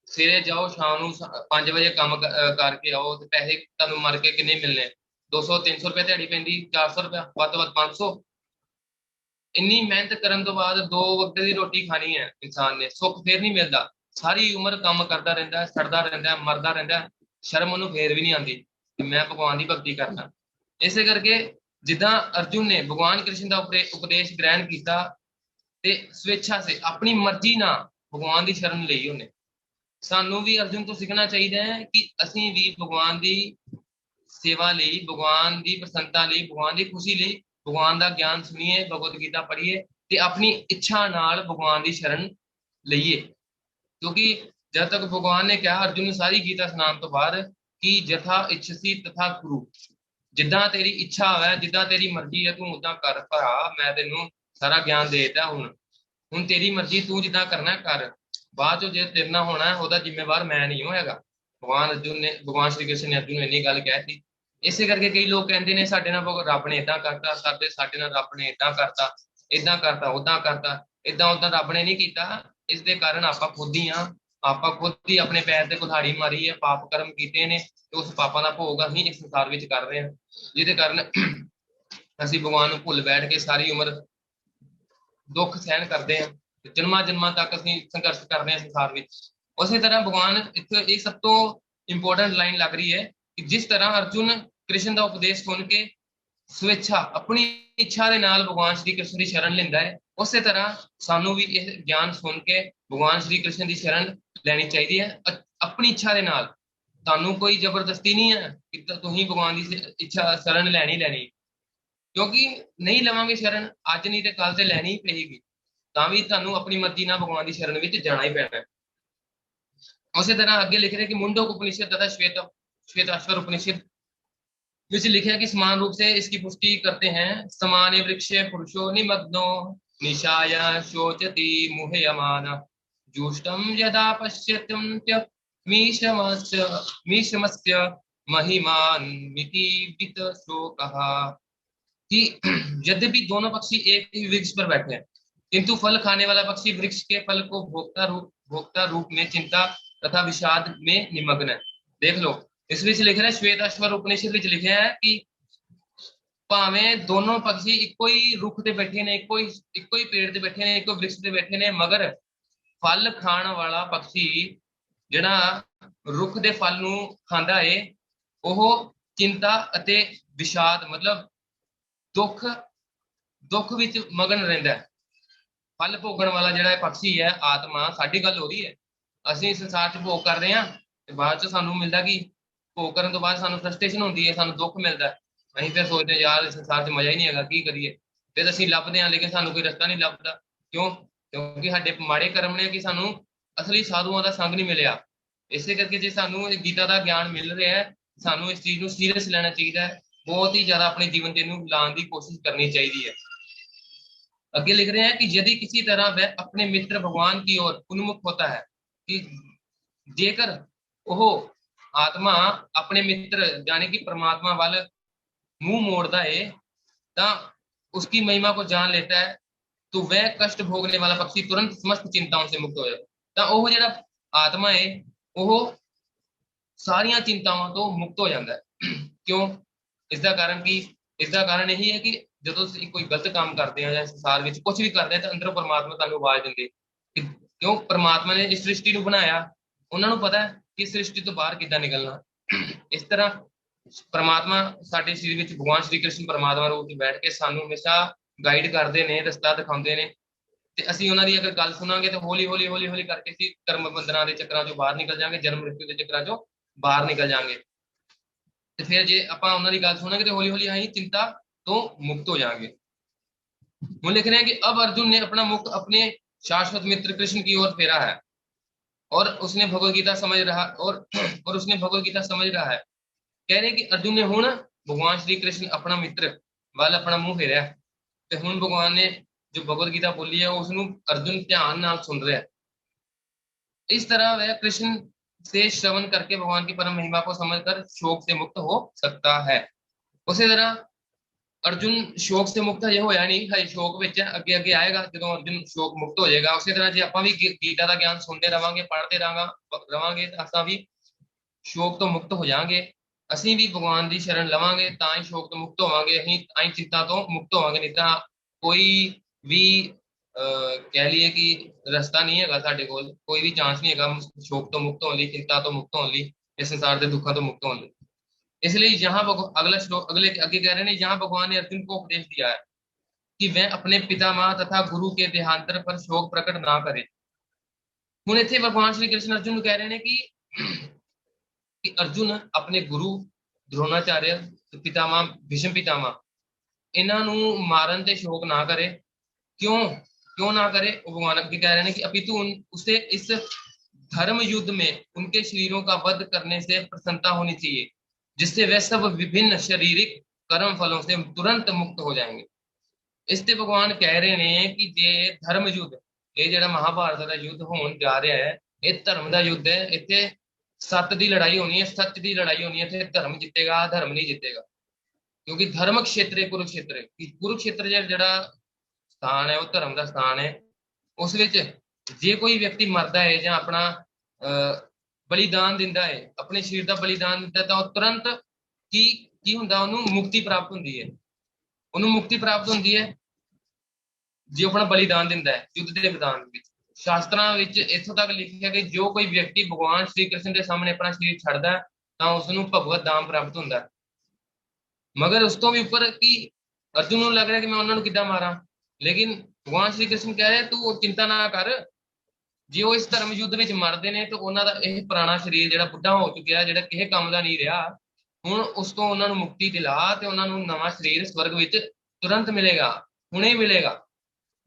सवेरे जाओ शाम ਨੂੰ 5 ਵਜੇ ਕੰਮ ਕਰਕੇ ਆਓ ਤੇ ਪੈਸੇ ਤੁਹਾਨੂੰ ਮਰ ਕੇ ਕਿੰਨੇ ਮਿਲਨੇ 200-300 ਰੁਪਏ ਦਿਹਾੜੀ ਪੈਂਦੀ, 400 ਰੁਪਏ ਵੱਧ ਤੋਂ ਵੱਧ 500। ਇੰਨੀ ਮਿਹਨਤ ਕਰਨ ਤੋਂ ਬਾਅਦ 2 ਵਕਤ ਦੀ ਰੋਟੀ ਖਾਣੀ ਹੈ ਇਨਸਾਨ ਨੇ, ਸੁੱਖ ਫੇਰ ਨਹੀਂ ਮਿਲਦਾ। ਸਾਰੀ ਉਮਰ ਕੰਮ ਕਰਦਾ ਰਹਿੰਦਾ ਹੈ, ਸੜਦਾ ਰਹਿੰਦਾ ਹੈ, ਮਰਦਾ ਰਹਿੰਦਾ ਹੈ, ਸ਼ਰਮ ਉਹਨੂੰ ਫੇਰ ਵੀ ਨਹੀਂ ਆਉਂਦੀ ਕਿ ਮੈਂ ਭਗਵਾਨ ਦੀ ਭਗਤੀ ਕਰਨਾ। ਇਸੇ ਕਰਕੇ ਜਿੱਦਾਂ ਅਰਜੁਨ ਨੇ ਭਗਵਾਨ ਕ੍ਰਿਸ਼ਨ ਦਾ ਉਪਦੇਸ਼ ਗ੍ਰਹਿਣ ਕੀਤਾ ਤੇ ਸਵੇच्छਾ ਸੇ ਆਪਣੀ ਮਰਜ਼ੀ ਨਾਲ ਭਗਵਾਨ ਦੀ ਸ਼ਰਨ ਲਈ ਉਹਨੇ। ਸਾਨੂੰ ਵੀ ਅਰਜੁਨ ਤੋਂ ਸਿੱਖਣਾ ਚਾਹੀਦਾ ਹੈ ਕਿ ਅਸੀਂ ਵੀ ਭਗਵਾਨ ਦੀ ਸੇਵਾ ਲਈ, ਭਗਵਾਨ ਦੀ ਪ੍ਰਸੰਨਤਾ ਲਈ, ਭਗਵਾਨ ਦੀ ਖੁਸ਼ੀ ਲਈ ਭਗਵਾਨ ਦਾ ਗਿਆਨ ਸੁਣੀਏ, ਭਗਵਦ ਗੀਤਾ ਪੜ੍ਹੀਏ ਤੇ ਆਪਣੀ ਇੱਛਾ ਨਾਲ ਭਗਵਾਨ ਦੀ ਸ਼ਰਨ ਲਈਏ। ਕਿਉਂਕਿ ਜਦ ਤੱਕ ਭਗਵਾਨ ਨੇ ਕਿਹਾ ਅਰਜੁਨ ਨੂੰ ਸਾਰੀ ਗੀਤਾ ਸੁਣਾਉਣ ਤੋਂ ਬਾਅਦ ਕਿ ਜਥਾ ਇੱਛਸੀ ਤਥਾ ਕੁਰੂ, ਜਿੱਦਾਂ ਤੇਰੀ ਇੱਛਾ ਹੈ, ਜਿੱਦਾਂ ਤੇਰੀ ਮਰਜ਼ੀ ਹੈ ਤੂੰ ਉਦਾਂ ਕਰ ਭਰਾ, ਮੈਂ ਤੈਨੂੰ ਸਾਰਾ ਗਿਆਨ ਦੇ ਦਿੱਤਾ। ਹੁਣ ਤੇਰੀ ਮਰਜ਼ੀ, ਤੂੰ ਜਿੱਦਾਂ ਕਰਨਾ ਕਰ, ਬਾਅਦ ਚੋਂ ਜੇ ਤੇਰੇ ਨਾਲ ਹੋਣਾ ਉਹਦਾ ਜ਼ਿੰਮੇਵਾਰ ਮੈਂ ਨਹੀਂ ਹੋਏਗਾ। ਭਗਵਾਨ ਸ਼੍ਰੀ ਕ੍ਰਿਸ਼ਨ ਨੇ ਅਰਜੁਨ ਨੂੰ ਇੰਨੀ ਗੱਲ ਕਹਿਤੀ। ਇਸੇ ਕਰਕੇ ਕਈ ਲੋਕ ਕਹਿੰਦੇ ਨੇ ਸਾਡੇ ਨਾਲ ਰੱਬ ਨੇ ਏਦਾਂ ਕਰਤਾ, ਸਾਡੇ ਨਾਲ ਰੱਬ ਨੇ ਏਦਾਂ ਕਰਤਾ, ਏਦਾਂ ਕਰਤਾ, ਓਦਾਂ ਕਰਤਾ। ਏਦਾਂ ਓਦਾਂ ਰੱਬ ਨੇ ਨਹੀਂ ਕੀਤਾ, ਇਸ ਦੇ ਕਾਰਨ ਆਪਾਂ ਖੁਦ ਹੀ ਹਾਂ। ਆਪਾਂ ਖੁਦ ਹੀ ਆਪਣੇ ਪੈਰ ਤੇ ਕੁल्हाड़ी ਮਾਰੀ ਹੈ, ਪਾਪ ਕਰਮ ਕੀਤੇ ਨੇ ਤੇ ਉਸ ਪਾਪਾਂ ਦਾ ਭੋਗ ਅਸੀਂ ਇਸ ਸੰਸਾਰ ਵਿੱਚ ਕਰ ਰਹੇ ਹਾਂ, ਜਿਹਦੇ ਕਾਰਨ ਅਸੀਂ ਭਗਵਾਨ ਨੂੰ ਭੁੱਲ ਬੈਠ ਕੇ ਸਾਰੀ ਉਮਰ ਦੁੱਖ ਸਹਿਣ ਕਰਦੇ ਹਾਂ, ਜਨਮਾਂ ਜਨਮਾਂ ਤੱਕ ਅਸੀਂ ਸੰਘਰਸ਼ ਕਰਦੇ ਹਾਂ ਸੰਸਾਰ ਵਿੱਚ। ਉਸੇ ਤਰ੍ਹਾਂ ਭਗਵਾਨ ਇੱਥੇ ਇਹ ਸਭ ਤੋਂ ਇੰਪੋਰਟੈਂਟ ਲਾਈਨ ਲੱਗ ਰਹੀ ਹੈ ਕਿ ਜਿਸ ਤਰ੍ਹਾਂ ਅਰਜੁਨ ਕ੍ਰਿਸ਼ਨ ਦਾ ਉਪਦੇਸ਼ ਸੁਣ ਕੇ ਸਵੇच्छਾ ਆਪਣੀ ਇੱਛਾ ਦੇ ਨਾਲ ਭਗਵਾਨ ਸ਼੍ਰੀ ਕ੍ਰਿਸ਼ਨ ਦੀ ਸ਼ਰਨ ਲੈਂਦਾ ਹੈ, ਉਸੇ ਤਰ੍ਹਾਂ ਸਾਨੂੰ ਵੀ ਇਹ ਗਿਆਨ ਸੁਣ ਕੇ ਭਗਵਾਨ ਸ਼੍ਰੀ ਕ੍ਰਿਸ਼ਨ ਦੀ ਸ਼ਰਨ ਲੈਣੀ ਚਾਹੀਦੀ ਹੈ ਆਪਣੀ ਇੱਛਾ ਦੇ ਨਾਲ। ਤੁਹਾਨੂੰ ਕੋਈ ਜ਼ਬਰਦਸਤੀ ਨਹੀਂ ਹੈ ਕਿ ਤੁਸੀਂ ਭਗਵਾਨ ਦੀ ਇੱਛਾ ਸ਼ਰਨ ਲੈਣੀ, ਕਿਉਂਕਿ ਨਹੀਂ ਲਵਾਂਗੇ ਸ਼ਰਨ ਅੱਜ ਨਹੀਂ ਤੇ ਕੱਲ ਤੇ ਲੈਣੀ ਹੀ ਪਏਗੀ, ਤਾਂ ਵੀ ਤੁਹਾਨੂੰ ਆਪਣੀ ਮਰਜ਼ੀ ਨਾਲ ਭਗਵਾਨ ਦੀ ਸ਼ਰਨ ਵਿੱਚ ਜਾਣਾ ਹੀ ਪੈਣਾ। ਉਸੇ ਤਰ੍ਹਾਂ ਅੱਗੇ ਲਿਖ ਰਿਹਾ ਕਿ मुंडक उपनिषद तथा श्वेताश्वर उपनिषद ਵਿੱਚ लिखा कि समान रूप से इसकी पुष्टि करते हैं। समाने वृक्षे पुरुषो निमग्नो निशाया शोचति मुह्यमान जुष्टम यदा पश्यत्यन्त्य मीशमस्य महिमान मिति वित शोकः। कि यद्यपि दोनों पक्षी एक ही वृक्ष पर बैठे हैं, किंतु फल खाने वाला पक्षी वृक्ष के फल को भोक्ता रूप में चिंता तथा विषाद में निमग्न है। देख लो इस विच लिख रहा है, श्वेताश्वर उपनिषद विच लिखा है कि भावें दोनों पक्षी इको ही रुख ते बैठे ने, इको ही पेड़ ते बैठे ने, इको वृक्ष ते बैठे ने, मगर फल खाण वाला पक्षी जिहड़ा रुख दे फल नूं खांदा है ओह चिंता अते विषाद मतलब दुख विच मगन रहिंदा है। फल भोगण वाला जिहड़ा पक्षी है आत्मा, साडी गल हो रही है, ਅਸੀਂ ਸੰਸਾਰ 'ਚ ਭੋਗ ਕਰ ਰਹੇ ਹਾਂ ਤੇ ਬਾਅਦ 'ਚ ਸਾਨੂੰ ਮਿਲਦਾ ਕਿ ਭੋਗ ਕਰਨ ਤੋਂ ਬਾਅਦ ਸਾਨੂੰ ਫਰਸਟ੍ਰੇਸ਼ਨ ਹੁੰਦੀ ਹੈ, ਸਾਨੂੰ ਦੁੱਖ ਮਿਲਦਾ। ਅਸੀਂ ਫਿਰ ਸੋਚਦੇ ਯਾਰ ਸੰਸਾਰ 'ਚ ਮਜ਼ਾ ਹੀ ਨਹੀਂ ਹੈਗਾ, ਕੀ ਕਰੀਏ। ਫਿਰ ਅਸੀਂ ਲੱਭਦੇ ਹਾਂ ਲੇਕਿਨ ਸਾਨੂੰ ਕੋਈ ਰਸਤਾ ਨਹੀਂ ਲੱਭਦਾ। ਕਿਉਂ? ਕਿਉਂਕਿ ਸਾਡੇ ਮਾੜੇ ਕਰਮ ਨੇ ਕਿ ਸਾਨੂੰ ਅਸਲੀ ਸਾਧੂਆਂ ਦਾ ਸੰਗ ਨਹੀਂ ਮਿਲਿਆ। ਇਸੇ ਕਰਕੇ ਜੇ ਸਾਨੂੰ ਇਹ ਗੀਤਾ ਦਾ ਗਿਆਨ ਮਿਲ ਰਿਹਾ ਹੈ, ਸਾਨੂੰ ਇਸ ਚੀਜ਼ ਨੂੰ ਸੀਰੀਅਸ ਲੈਣਾ ਚਾਹੀਦਾ ਹੈ, बहुत ही ज्यादा अपने जीवन से लाने की कोशिश करनी चाहिए। आगे लिख रहे हैं कि यदि किसी तरह वह अपने मित्र भगवान की ओर उन्मुख होता है, कि जेकर वह आत्मा अपने मित्र यानी कि परमात्मा वाल मुंह मोड़ता है तो उसकी महिमा को जान लेता है, तो वह कष्ट भोगने वाला पक्षी तुरंत समस्त चिंताओं से मुक्त हो जाता। तो वह जो आत्मा है वह सारिया चिंताओं तो मुक्त हो जाता है। क्यों? इसका कारण की इसका कारण यही है कि जो कोई गलत काम करते हैं या संसार में कुछ भी करते हैं तो अंदरों परमात्मा तुहानू आवाज देंगे। क्यों? परमात्मा ने इस सृष्टि को बनाया, उन्होंने पता है कि सृष्टि तो बाहर कितना निकलना। इस तरह परमात्मा साडे शरीर में भगवान श्री कृष्ण परमात्मा रूप में बैठ के सानू हमेशा गाइड करते हैं, रस्ता दिखाते हैं ते असीं उन्हां दी अगर गल सुनांगे तो हौली हौली हौली हौली करके असीं कर्म बंधनां दे चक्करां चों बाहर निकल जाएंगे, जन्म मृत्यु के चक्करां चों ਬਾਹਰ ਨਿਕਲ ਜਾਾਂਗੇ। ਤੇ ਫਿਰ ਜੇ ਆਪਾਂ ਉਹਨਾਂ ਦੀ ਗੱਲ ਸੁਣਾਂਗੇ ਤੇ ਹੌਲੀ ਹੌਲੀ ਅਸੀਂ ਚਿੰਤਾ ਤੋਂ ਮੁਕਤ ਹੋ ਜਾਾਂਗੇ। ਹੁਣ लिख रहे हैं कि अब अर्जुन ने अपना मुख अपने शाश्वत मित्र कृष्ण की ओर फेरा है और उसने भगवत गीता समझ रहा और उसने भगवत गीता समझ रहा है। कह रहे कि अर्जुन ने हुण भगवान श्री कृष्ण अपना मित्र ਵੱਲ ਆਪਣਾ ਮੂੰਹ ਫੇਰਿਆ ਤੇ ਹੁਣ ਭਗਵਾਨ ਨੇ ਜੋ ਭਗਵਤ ਗੀਤਾ ਬੋਲੀ ਹੈ ਉਸ ਨੂੰ अर्जुन ध्यान ਨਾਲ सुन रहा है। इस तरह वह कृष्ण से श्रवण करके भगवान की परम महिमा को समझकर शोक से मुक्त हो सकता है। उसी तरह अर्जुन शोक से मुक्त हजे होया नहीं, हजे शोक ਵਿੱਚ ਅੱਗੇ ਅੱਗੇ ਆਏਗਾ ਜਦੋਂ अर्जुन शोक मुक्त ਹੋ ਜਾਏਗਾ। ਉਸੇ ਤਰ੍ਹਾਂ ਜੇ ਆਪਾਂ ਵੀ ਗੀਤਾ ਦਾ ਗਿਆਨ ਸੁਣਦੇ ਰਵਾਂਗੇ, ਪੜ੍ਹਦੇ ਰਵਾਂਗੇ ਤਾਂ ਅਸਾਂ ਵੀ ਸ਼ੋਕ ਤੋਂ ਮੁਕਤ ਹੋ ਜਾਾਂਗੇ। ਅਸੀਂ ਵੀ ਭਗਵਾਨ ਦੀ ਸ਼ਰਨ ਲਵਾਂਗੇ ਤਾਂ ਹੀ ਸ਼ੋਕ ਤੋਂ ਮੁਕਤ ਹੋਵਾਂਗੇ, ਅਸੀਂ ਚਿੰਤਾ ਤੋਂ ਮੁਕਤ ਹੋਵਾਂਗੇ। ਨਹੀਂ ਤਾਂ ਕੋਈ ਵੀ ਕਹਿ ਲਈਏ ਕਿ ਰਸਤਾ ਨਹੀਂ ਹੈਗਾ ਸਾਡੇ ਕੋਲ, ਕੋਈ ਵੀ ਚਾਂਸ ਨਹੀਂ ਹੈਗਾ ਸ਼ੋਕ ਤੋਂ ਮੁਕਤ ਹੋਣ ਲਈ, ਚਿੰਤਾ ਤੋਂ ਮੁਕਤ ਹੋਣ ਲਈ, ਇਸ ਸੰਸਾਰ ਦੇ ਦੁੱਖਾਂ ਤੋਂ मुक्त होने ਲਈ। इसलिए यहाँ अगला श्लोक अगले आगे कह रहे हैं, यहाँ भगवान ने अर्जुन को उपदेश दिया है कि वह अपने पितामह तथा गुरु के देहांतर पर शोक प्रकट ना करे। ਹੁਣ ਇੱਥੇ ਭਗਵਾਨ ਸ਼੍ਰੀ ਕ੍ਰਿਸ਼ਨ अर्जुन ਨੂੰ ਕਹਿ ਰਹੇ ਨੇ ਕਿ अर्जुन ਆਪਣੇ ਗੁਰੂ द्रोणाचार्य पितामह भीष्म पितामह ਇਹਨਾਂ ਨੂੰ मारन ਤੇ शोक ना करे। क्यों ना करे? भगवान अगे कह रहे हैं कि अपितु उसे इस धर्म युद्ध में उनके शरीरों का वध करने से प्रसन्नता होनी चाहिए, जिससे वह सब विभिन्न शारीरिक कर्म फलों से तुरंत मुक्त हो जाएंगे। इस ते भगवान कह रहे हैं कि जे धर्म युद्ध ये ਜਿਹੜਾ ਮਹਾਭਾਰਤ ਦਾ युद्ध ਹੋਣ ਜਾ ਰਿਹਾ ਹੈ, ਇਹ ਧਰਮ ਦਾ युद्ध ਹੈ। ਇੱਥੇ ਸੱਤ ਦੀ ਲੜਾਈ ਹੋਣੀ ਹੈ, ਸੱਚ ਦੀ ਲੜਾਈ ਹੋਣੀ ਹੈ। ਇੱਥੇ ਧਰਮ ਜਿੱਤੇਗਾ, ਧਰਮ ਨਹੀਂ ਜਿੱਤੇਗਾ। ਕਿਉਂਕਿ ਧਰਮ ਖੇਤਰ ਕੁਰੂਖੇਤਰ, ਕੁਰੂਖੇਤਰ ਜਿਹੜਾ ਸਥਾਨ ਹੈ ਉਹ ਧਰਮ ਦਾ ਸਥਾਨ ਹੈ। ਉਸ ਵਿੱਚ ਜੇ ਕੋਈ ਵਿਅਕਤੀ ਮਰਦਾ ਹੈ ਜਾਂ ਆਪਣਾ ਬਲੀਦਾਨ ਦਿੰਦਾ ਹੈ, ਆਪਣੇ ਸਰੀਰ ਦਾ ਬਲੀਦਾਨ ਦਿੰਦਾ, ਤਾਂ ਉਹ ਤੁਰੰਤ ਕੀ ਹੁੰਦਾ, ਉਹਨੂੰ ਮੁਕਤੀ ਪ੍ਰਾਪਤ ਹੁੰਦੀ ਹੈ। ਉਹਨੂੰ ਮੁਕਤੀ ਪ੍ਰਾਪਤ ਹੁੰਦੀ ਹੈ ਜੇ ਆਪਣਾ ਬਲੀਦਾਨ ਦਿੰਦਾ ਹੈ ਯੁੱਧ ਦੇ ਮੈਦਾਨ ਵਿੱਚ। ਸ਼ਾਸਤਰਾਂ ਵਿੱਚ ਇੱਥੋਂ ਤੱਕ ਲਿਖਿਆ ਕਿ ਜੋ ਕੋਈ ਵਿਅਕਤੀ ਭਗਵਾਨ ਸ਼੍ਰੀ ਕ੍ਰਿਸ਼ਨ ਦੇ ਸਾਹਮਣੇ ਆਪਣਾ ਸਰੀਰ ਛੱਡਦਾ ਤਾਂ ਉਸਨੂੰ ਭਗਵਤ ਧਾਮ ਪ੍ਰਾਪਤ ਹੁੰਦਾ ਹੈ। ਮਗਰ ਉਸ ਤੋਂ ਵੀ ਉੱਪਰ ਕਿ अर्जुन ਨੂੰ ਲੱਗ ਰਿਹਾ ਕਿ ਮੈਂ ਉਹਨਾਂ ਨੂੰ ਕਿੱਦਾਂ ਮਾਰਾਂ, ਲੇਕਿਨ ਭਗਵਾਨ ਸ਼੍ਰੀ ਕ੍ਰਿਸ਼ਨ ਕਹਿ ਰਹੇ ਤੂੰ ਚਿੰਤਾ ਨਾ ਕਰ। ਜੇ ਉਹ ਇਸ ਧਰਮ ਯੁੱਧ ਵਿੱਚ ਮਰਦੇ ਨੇ ਤਾਂ ਉਹਨਾਂ ਦਾ ਇਹ ਪੁਰਾਣਾ ਸਰੀਰ ਜਿਹੜਾ ਬੁੱਢਾ ਹੋ ਚੁੱਕਿਆ, ਜਿਹੜਾ ਕਿਸੇ ਕੰਮ ਦਾ ਨਹੀਂ ਰਿਹਾ, ਹੁਣ ਉਸ ਤੋਂ ਉਹਨਾਂ ਨੂੰ ਮੁਕਤੀ ਦਿਲਾ ਤੇ ਉਹਨਾਂ ਨੂੰ ਨਵਾਂ ਸਰੀਰ ਸਵਰਗ ਵਿੱਚ ਤੁਰੰਤ ਮਿਲੇਗਾ, ਹੁਣੇ ਮਿਲੇਗਾ,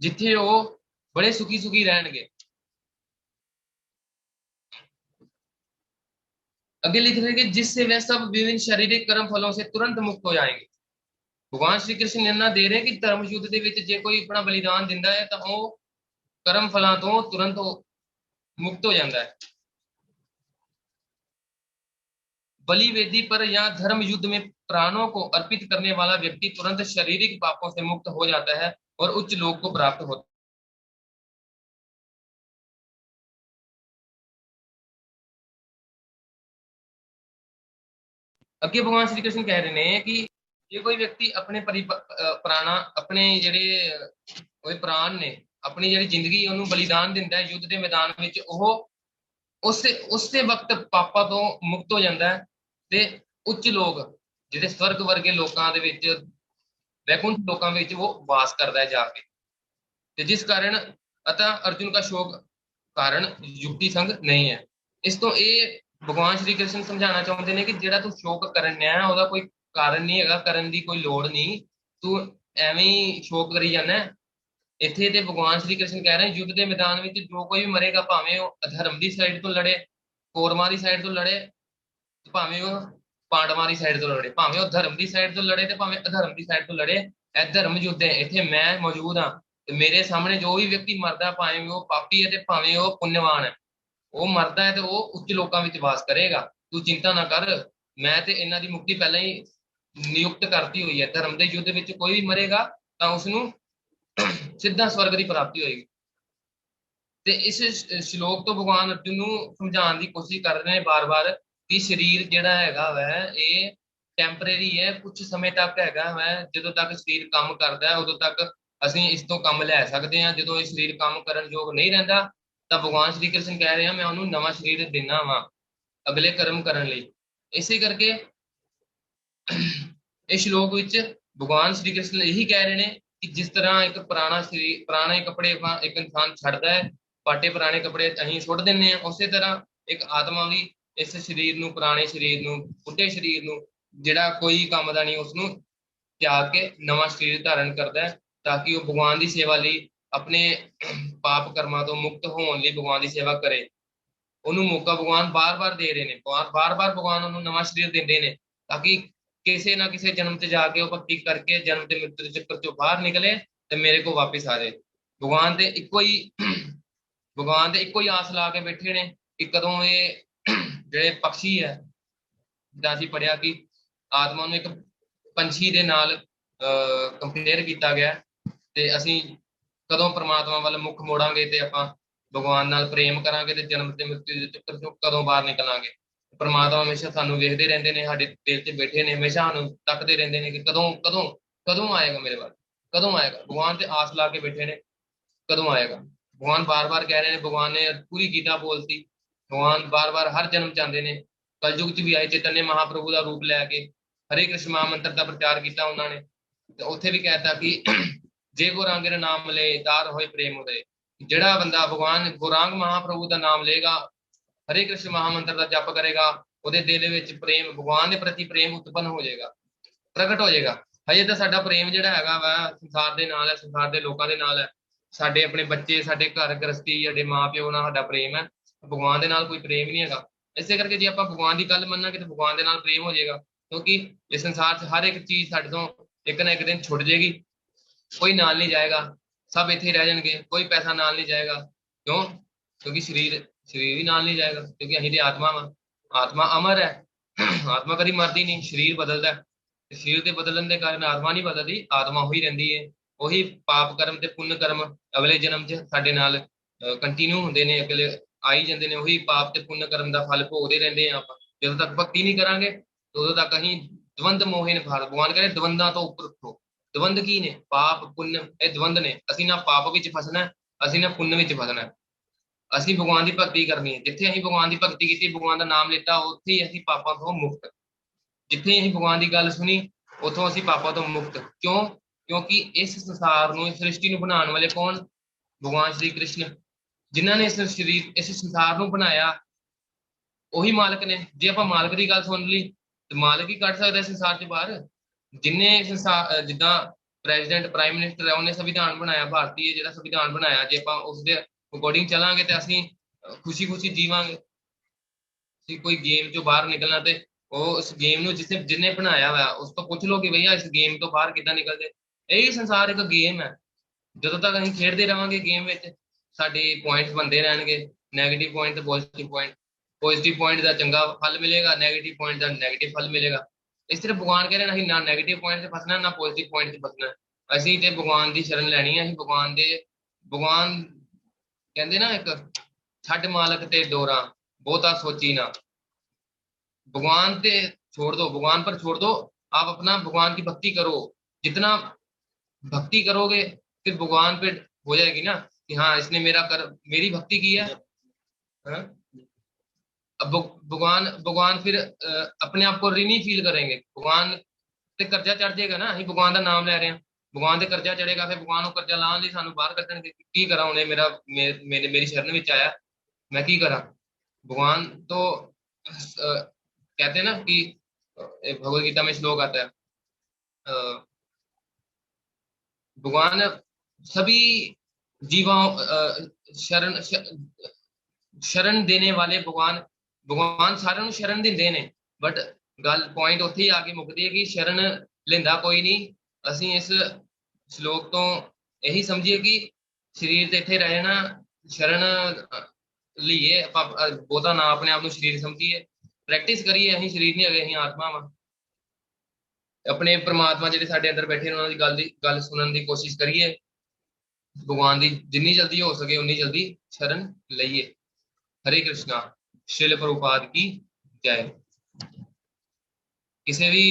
ਜਿੱਥੇ ਉਹ बड़े सुखी सुखी रहेंगे। आगे लिख रहे हैं कि जिससे वे सब विभिन्न शारीरिक कर्म फलों से तुरंत मुक्त हो जाएंगे। भगवान श्री कृष्ण इन्ना दे रहे हैं कि धर्म युद्ध ਦੇ ਵਿੱਚ ਜੇ ਕੋਈ ਆਪਣਾ ਬਲੀਦਾਨ ਦਿੰਦਾ ਹੈ ਤਾਂ ਉਹ कर्म फलों ਤੋਂ तुरंत मुक्त हो जाता है। बलि वेदी पर या धर्म युद्ध में प्राणों को अर्पित करने वाला व्यक्ति तुरंत शारीरिक पापों से मुक्त हो जाता है और उच्च लोक को प्राप्त होता है। ਅੱਗੇ ਭਗਵਾਨ ਸ਼੍ਰੀ ਕ੍ਰਿਸ਼ਨ ਕਹਿ ਰਹੇ ਨੇ ਕਿ ਜੇ ਕੋਈ ਵਿਅਕਤੀ ਆਪਣੇ ਪ੍ਰਾਣਾ ਆਪਣੇ ਜਿਹੜੇ ਉਹਦੇ ਪ੍ਰਾਣ ਨੇ, ਆਪਣੀ ਜਿਹੜੀ ਜ਼ਿੰਦਗੀ ਉਹਨੂੰ ਬਲੀਦਾਨ ਦਿੰਦਾ ਹੈ ਯੁੱਧ ਦੇ ਮੈਦਾਨ ਵਿੱਚ, ਉਹ ਉਸੇ ਵਕਤ ਪਾਪਾਂ ਤੋਂ ਮੁਕਤ ਹੋ ਜਾਂਦਾ ਹੈ ਤੇ ਉੱਚ ਲੋਕ ਜਿਹੜੇ ਸਵਰਗ ਵਰਗੇ ਲੋਕਾਂ ਦੇ ਵਿੱਚ, ਵੈਕੁੰਠ ਲੋਕਾਂ ਵਿੱਚ ਉਹ ਵਾਸ ਕਰਦਾ ਹੈ ਜਾ ਕੇ। ਤੇ ਜਿਸ ਕਾਰਨ ਅਤः अर्जुन का शोक कारण युक्ति संग नहीं है। इस तो ये भगवान श्री कृष्ण समझाना चाहते हैं कि ਜਿਹੜਾ ਤੂੰ ਸ਼ੋਕ ਕਰਨ ਹੈ ਉਹਦਾ ਕੋਈ ਕਾਰਨ ਨਹੀਂ ਹੈਗਾ, ਕਰਨ ਦੀ ਕੋਈ ਲੋੜ ਨਹੀਂ, ਤੂੰ ਐਵੇਂ ਹੀ ਸ਼ੋਕ ਕਰੀ ਜਾਂਦਾ। ਇੱਥੇ ਤੇ ਭਗਵਾਨ ਸ਼੍ਰੀ ਕ੍ਰਿਸ਼ਨ ਕਹਿ ਰਹੇ ਯੁੱਧ ਦੇ ਮੈਦਾਨ ਵਿੱਚ ਜੋ ਕੋਈ ਵੀ ਮਰੇਗਾ, ਭਾਵੇਂ ਉਹ ਅਧਰਮ ਦੀ ਸਾਈਡ ਤੋਂ ਲੜੇ, ਕੌਰਵਾਂ ਦੀ ਸਾਈਡ ਤੋਂ ਲੜੇ, ਭਾਵੇਂ ਉਹ ਪਾਂਡਵਾਂ ਦੀ ਸਾਈਡ ਤੋਂ ਲੜੇ, ਭਾਵੇਂ ਉਹ ਧਰਮ ਦੀ ਸਾਈਡ ਤੋਂ ਲੜੇ ਤੇ ਭਾਵੇਂ ਅਧਰਮ ਦੀ ਸਾਈਡ ਤੋਂ ਲੜੇ, ਇਹ ਧਰਮ ਯੁੱਧ ਹੈ। ਇੱਥੇ ਮੈਂ ਮੌਜੂਦ ਹਾਂ ਤੇ ਮੇਰੇ ਸਾਹਮਣੇ ਜੋ ਵੀ ਵਿਅਕਤੀ ਮਰਦਾ, ਭਾਵੇਂ ਉਹ ਪਾਪੀ ਹੈ ਤੇ ਭਾਵੇਂ ਉਹ ਪੁੰਨਵਾਨ ਹੈ, ਉਹ ਮਰਦਾ ਹੈ ਤੇ ਉਹ ਉੱਚ ਲੋਕਾਂ ਵਿੱਚ ਵਾਸ ਕਰੇਗਾ। ਤੂੰ ਚਿੰਤਾ ਨਾ ਕਰ, ਮੈਂ ਤੇ ਇਹਨਾਂ ਦੀ ਮੁਕਤੀ ਪਹਿਲਾਂ ਹੀ ਨਿਯੁਕਤ ਕਰਤੀ ਹੋਈ ਹੈ। ਧਰਮ ਦੇ ਯੁੱਧ ਵਿੱਚ ਕੋਈ ਵੀ ਮਰੇਗਾ ਤਾਂ ਉਸਨੂੰ ਸਿੱਧਾ ਸਵਰਗ ਦੀ ਪ੍ਰਾਪਤੀ ਹੋਏਗੀ। ਤੇ ਇਸ ਸ਼ਲੋਕ ਤੋਂ ਭਗਵਾਨ ਅਰਜੁਨ ਨੂੰ ਸਮਝਾਉਣ ਦੀ ਕੋਸ਼ਿਸ਼ ਕਰ ਰਹੇ ਨੇ ਬਾਰ-ਬਾਰ ਕਿ ਸਰੀਰ ਜਿਹੜਾ ਹੈਗਾ ਵੈ ਇਹ ਟੈਂਪਰੇਰੀ ਹੈ, ਕੁਝ ਸਮੇਂ ਤੱਕ ਹੈਗਾ ਵੈ। ਜਦੋਂ ਤੱਕ ਸਰੀਰ ਕੰਮ ਕਰਦਾ ਉਦੋਂ ਤੱਕ ਅਸੀਂ ਇਸ ਤੋਂ ਕੰਮ ਲੈ ਸਕਦੇ ਹਾਂ। ਜਦੋਂ ਇਹ ਸਰੀਰ ਕੰਮ ਕਰਨ ਯੋਗ ਨਹੀਂ ਰਹਿੰਦਾ ਤਾਂ ਭਗਵਾਨ ਸ਼੍ਰੀ ਕ੍ਰਿਸ਼ਨ ਕਹਿ ਰਹੇ ਆ ਮੈਂ ਉਹਨੂੰ ਨਵਾਂ ਸਰੀਰ ਦੇਣਾ ਵਾ ਅਗਲੇ ਕਰਮ ਕਰਨ ਲਈ। ਇਸੇ ਕਰਕੇ ਇਸ ਸ਼ਲੋਕ ਵਿੱਚ ਭਗਵਾਨ ਸ਼੍ਰੀ ਕ੍ਰਿਸ਼ਨ ਇਹੀ ਕਹਿ ਰਹੇ ਨੇ ਕਿ ਜਿਸ ਤਰ੍ਹਾਂ ਇੱਕ ਪੁਰਾਣਾ ਸਰੀਰ, ਪੁਰਾਣੇ ਕੱਪੜੇ ਇੱਕ ਇਨਸਾਨ ਛੱਡਦਾ ਹੈ, ਪਾਟੇ ਪੁਰਾਣੇ ਕੱਪੜੇ ਅਸੀਂ ਸੁੱਟ ਦਿੰਦੇ ਹਾਂ, ਉਸੇ ਤਰ੍ਹਾਂ ਇੱਕ ਆਤਮਾ ਵੀ इस शरीर ਨੂੰ ਪੁਰਾਣੇ शरीर ਨੂੰ बुढ़े शरीर ਨੂੰ ਜਿਹੜਾ ਕੋਈ ਕੰਮ ਦਾ ਨਹੀਂ ਉਸ ਨੂੰ त्याग के नवा शरीर धारण करता है ताकि वो भगवान की सेवा ਲਈ अपने पाप कर्मां ਤੋਂ मुक्त ਹੋਣ ਲਈ भगवान की सेवा करे। ਉਹਨੂੰ ਮੌਕਾ ਭਗਵਾਨ ਬਾਰ-ਬਾਰ ਦੇ ਰਹੇ ਨੇ, ਬਾਰ-ਬਾਰ ਭਗਵਾਨ ਉਹਨੂੰ ਨਵਾਂ ਸਰੀਰ ਦਿੰਦੇ ਨੇ ਤਾकि ਕਿਸੇ ਨਾ ਕਿਸੇ ਜਨਮ ਤੇ ਜਾ ਕੇ ਉਹ ਭਗਤੀ ਕਰਕੇ ਜਨਮ ਤੇ ਮ੍ਰਿਤੂ ਦੇ ਚੱਕਰ ਚੋਂ ਬਾਹਰ ਨਿਕਲੇ ਤੇ ਮੇਰੇ ਕੋਲ ਵਾਪਿਸ ਆ ਜਾਏ। ਭਗਵਾਨ ਤੇ ਇੱਕੋ ਹੀ ਆਸ ਲਾ ਕੇ ਬੈਠੇ ਨੇ ਕਿ ਕਦੋਂ ਇਹ ਜਿਹੜੇ ਪਕਸ਼ੀ ਹੈ, ਜਿੱਦਾਂ ਅਸੀਂ ਪੜਿਆ ਕਿ ਆਤਮਾ ਨੂੰ ਇੱਕ ਪੰਛੀ ਦੇ ਨਾਲ ਕੰਪੇਅਰ ਕੀਤਾ ਗਿਆ ਤੇ ਅਸੀਂ ਕਦੋਂ ਪ੍ਰਮਾਤਮਾ ਵੱਲ ਮੁੱਖ ਮੋੜਾਂਗੇ ਤੇ ਆਪਾਂ ਭਗਵਾਨ ਨਾਲ ਪ੍ਰੇਮ ਕਰਾਂਗੇ ਤੇ ਜਨਮ ਤੇ ਮ੍ਰਿਤੂ ਦੇ ਚੱਕਰ ਚੋਂ ਕਦੋਂ ਬਾਹਰ ਨਿਕਲਾਂਗੇ। परमात्मा हमेशा सानू वेखते रहते हैं, साडे दिल च बैठे ने, हमेशा सानू तकते रहते हैं कि कदों कदों कदों आएगा मेरे वाल, कदों आएगा। भगवान से आस ला के बैठे ने कदों आएगा। भगवान बार बार कह रहे हैं, भगवान ने पूरी गीता बोलती, भगवान बार बार हर जन्म चाहते हैं। कलयुग च भी आए चैतन्य महाप्रभु का रूप लैके हरे कृष्ण महामंत्र का प्रचार किया उन्होंने, तो उत्थे भी कहता कि जे गौरांग नाम ले तार होए प्रेम उदय। जिहड़ा बंदा भगवान गौरांग महाप्रभु का नाम लेगा, हरे कृष्ण महामंत्र का जप करेगा, ਉਹਦੇ ਦਿਲ ਵਿੱਚ ਪ੍ਰੇਮ, ਭਗਵਾਨ ਦੇ ਪ੍ਰਤੀ ਪ੍ਰੇਮ ਉਤਪੰਨ ਹੋ ਜਾਏਗਾ, ਪ੍ਰਗਟ ਹੋ ਜਾਏਗਾ। ਹਜੇ ਤਾਂ ਸਾਡਾ ਪ੍ਰੇਮ ਜਿਹੜਾ ਹੈਗਾ ਵਾ ਸੰਸਾਰ ਦੇ ਨਾਲ ਹੈ, ਸੰਸਾਰ ਦੇ ਲੋਕਾਂ ਦੇ ਨਾਲ ਹੈ, ਸਾਡੇ ਆਪਣੇ ਬੱਚੇ, ਸਾਡੇ ਘਰ ਗ੍ਰਸਤੀ, ਸਾਡੇ ਮਾਂ-ਪਿਓ ਨਾਲ ਸਾਡਾ ਪ੍ਰੇਮ ਹੈ, ਭਗਵਾਨ ਦੇ ਨਾਲ ਕੋਈ ਪ੍ਰੇਮ ਨਹੀਂ ਹੈਗਾ। ਇਸੇ ਕਰਕੇ ਜੇ ਆਪਾਂ ਭਗਵਾਨ ਦੀ ਗੱਲ ਮੰਨਾਂਗੇ ਤਾਂ ਭਗਵਾਨ ਦੇ ਨਾਲ ਪ੍ਰੇਮ ਹੋ ਜਾਏਗਾ, ਕਿਉਂਕਿ ਇਸ ਸੰਸਾਰ 'ਚ ਹਰ ਇੱਕ ਚੀਜ਼ ਸਾਡੇ ਤੋਂ ਇੱਕ ਨਾ ਇੱਕ ਦਿਨ ਛੁੱਟ ਜਾਏਗੀ, ਕੋਈ ਨਾਲ ਨਹੀਂ ਜਾਏਗਾ, ਸਭ ਇੱਥੇ ਰਹਿ ਜਾਣਗੇ, ਕੋਈ ਪੈਸਾ ਨਾਲ ਨਹੀਂ ਜਾਏਗਾ। ਕਿਉਂ? ਕਿਉਂਕਿ ਸਰੀਰ ਵੀ ਨਾਲ ਨਹੀਂ ਜਾਏਗਾ, ਕਿਉਂਕਿ ਅਸੀਂ ਤੇ ਆਤਮਾ ਵਾ, आत्मा अमर है, आत्मा कभी मरती नहीं, शरीर बदलता है, शरीर के बदलने के कारण आत्मा नहीं बदलती, आत्मा ही रहिंदी है। वही पाप कर्म ते पुण्य कर्म अगले जन्म च साडे नाल कंटिन्यू होंदे ने, अगले आई जांदे ने, वही पाप ते पुण्य कर्म का फल भोगते रहंदे हैं। आप जदों तक भक्ति नहीं करांगे उदों तक असीं द्वंद मोहे ने फार, भगवान कह रहे द्वंदां तो उपर उठो। द्वंद की ने? पाप पुण्य, ये द्वंद ने। असीं ना पाप विच फसना, असीं ना पुण्य विच फसना। ਅਸੀਂ भगवान की भगती करनी है, जिथे ਅਸੀਂ भगवान की भगती की, भगवान का नाम लिता, उत्थे ही ਅਸੀਂ पापों तो मुक्त। जिथे ਅਸੀਂ भगवान की गल सुनी उतों ਅਸੀਂ पापों तो मुक्त। क्यों? क्योंकि इस संसार ਨੂੰ, इस सृष्टि ਨੂੰ बनाने वाले कौन? भगवान श्री कृष्ण, जिन्होंने इस शरीर, इस संसार ਨੂੰ बनाया, ਉਹੀ मालिक ने। जे ਆਪਾਂ मालिक की गल सुन ली तो मालिक ही कढ़ सकदा संसार च बाहर। जिन्हें संसार जिद्दां प्रेजिडेंट प्राइम मिनिस्टर है, उन्हें संविधान बनाया, भारतीय जिहड़ा संविधान बनाया, जे ਆਪਾਂ उसदे अकॉर्डिंग चलांगे तो असीं खुशी खुशी जीवांगे। कोई गेम चो बाहर निकलना तो उस गेम नूं जिन्हें बनाया हुआ उस तो पूछ लो कि भैया इस गेम तो बाहर किद्दां निकलदे। यही संसार एक गेम है, जदों तक असीं खेडदे रहांगे गेम विच साडे पॉइंट्स बनते रहणगे, नैगेटिव पॉइंट ते पॉजिटिव पॉइंट। पॉजिटिव पॉइंट का चंगा फल मिलेगा, नैगेटिव पॉइंट का नैगेटिव फल मिलेगा। इस तरह भगवान कह रहे हैं, असीं ना नैगेटिव पॉइंट से फसना, ना पॉजिटिव पॉइंट से फसना। असीं ते भगवान की शरण लैनी है। भगवान कहते ना, एक छड मालक ते डोरा बहुता सोची ना। भगवान ते छोड़ दो, भगवान पर छोड़ दो, आप अपना भगवान की भक्ति करो। जितना भक्ति करोगे फिर भगवान पे हो जाएगी ना कि हाँ इसने मेरी भक्ति की है। हाँ? अब भगवान फिर अपने आप को ऋणी फील करेंगे। भगवान ते कर्जा चढ़ जाएगा ना, असीं भगवान का नाम लै रहे हैं, भगवान से कर्जा चढ़ेगा, फिर भगवान को कर्जा लाने लिए सानू बाहर कड्डणगे। की करा उन्हें मेरी शरण में आया, मैं की करा। भगवान तो कहते हैं ना कि भगवत गीता में श्लोक आता है, भगवान सभी जीवों शरण देने वाले भगवान सारे नूं शरण दिंदे ने। बट गल पॉइंट उत्थे ही आके मुकदी है कि शरण लेंदा कोई नहीं। असीं इस श्लोक तो यही समझिए कि शरीर ते इत्थे रहना, शरण लीए, बहुता ना अपने आप को शरीर समझिए, प्रैक्टिस करिए। असीं शरीर नहीं है, असीं आत्मा वा। अपने परमात्मा जिहड़े साडे अंदर बैठे उन्हां दी गल सुनने की कोशिश करिए। भगवान की जिन्नी जल्दी हो सके उन्नी जल्दी शरण लईए। हरे कृष्णा। श्रील प्रभुपाद की जय। किसी भी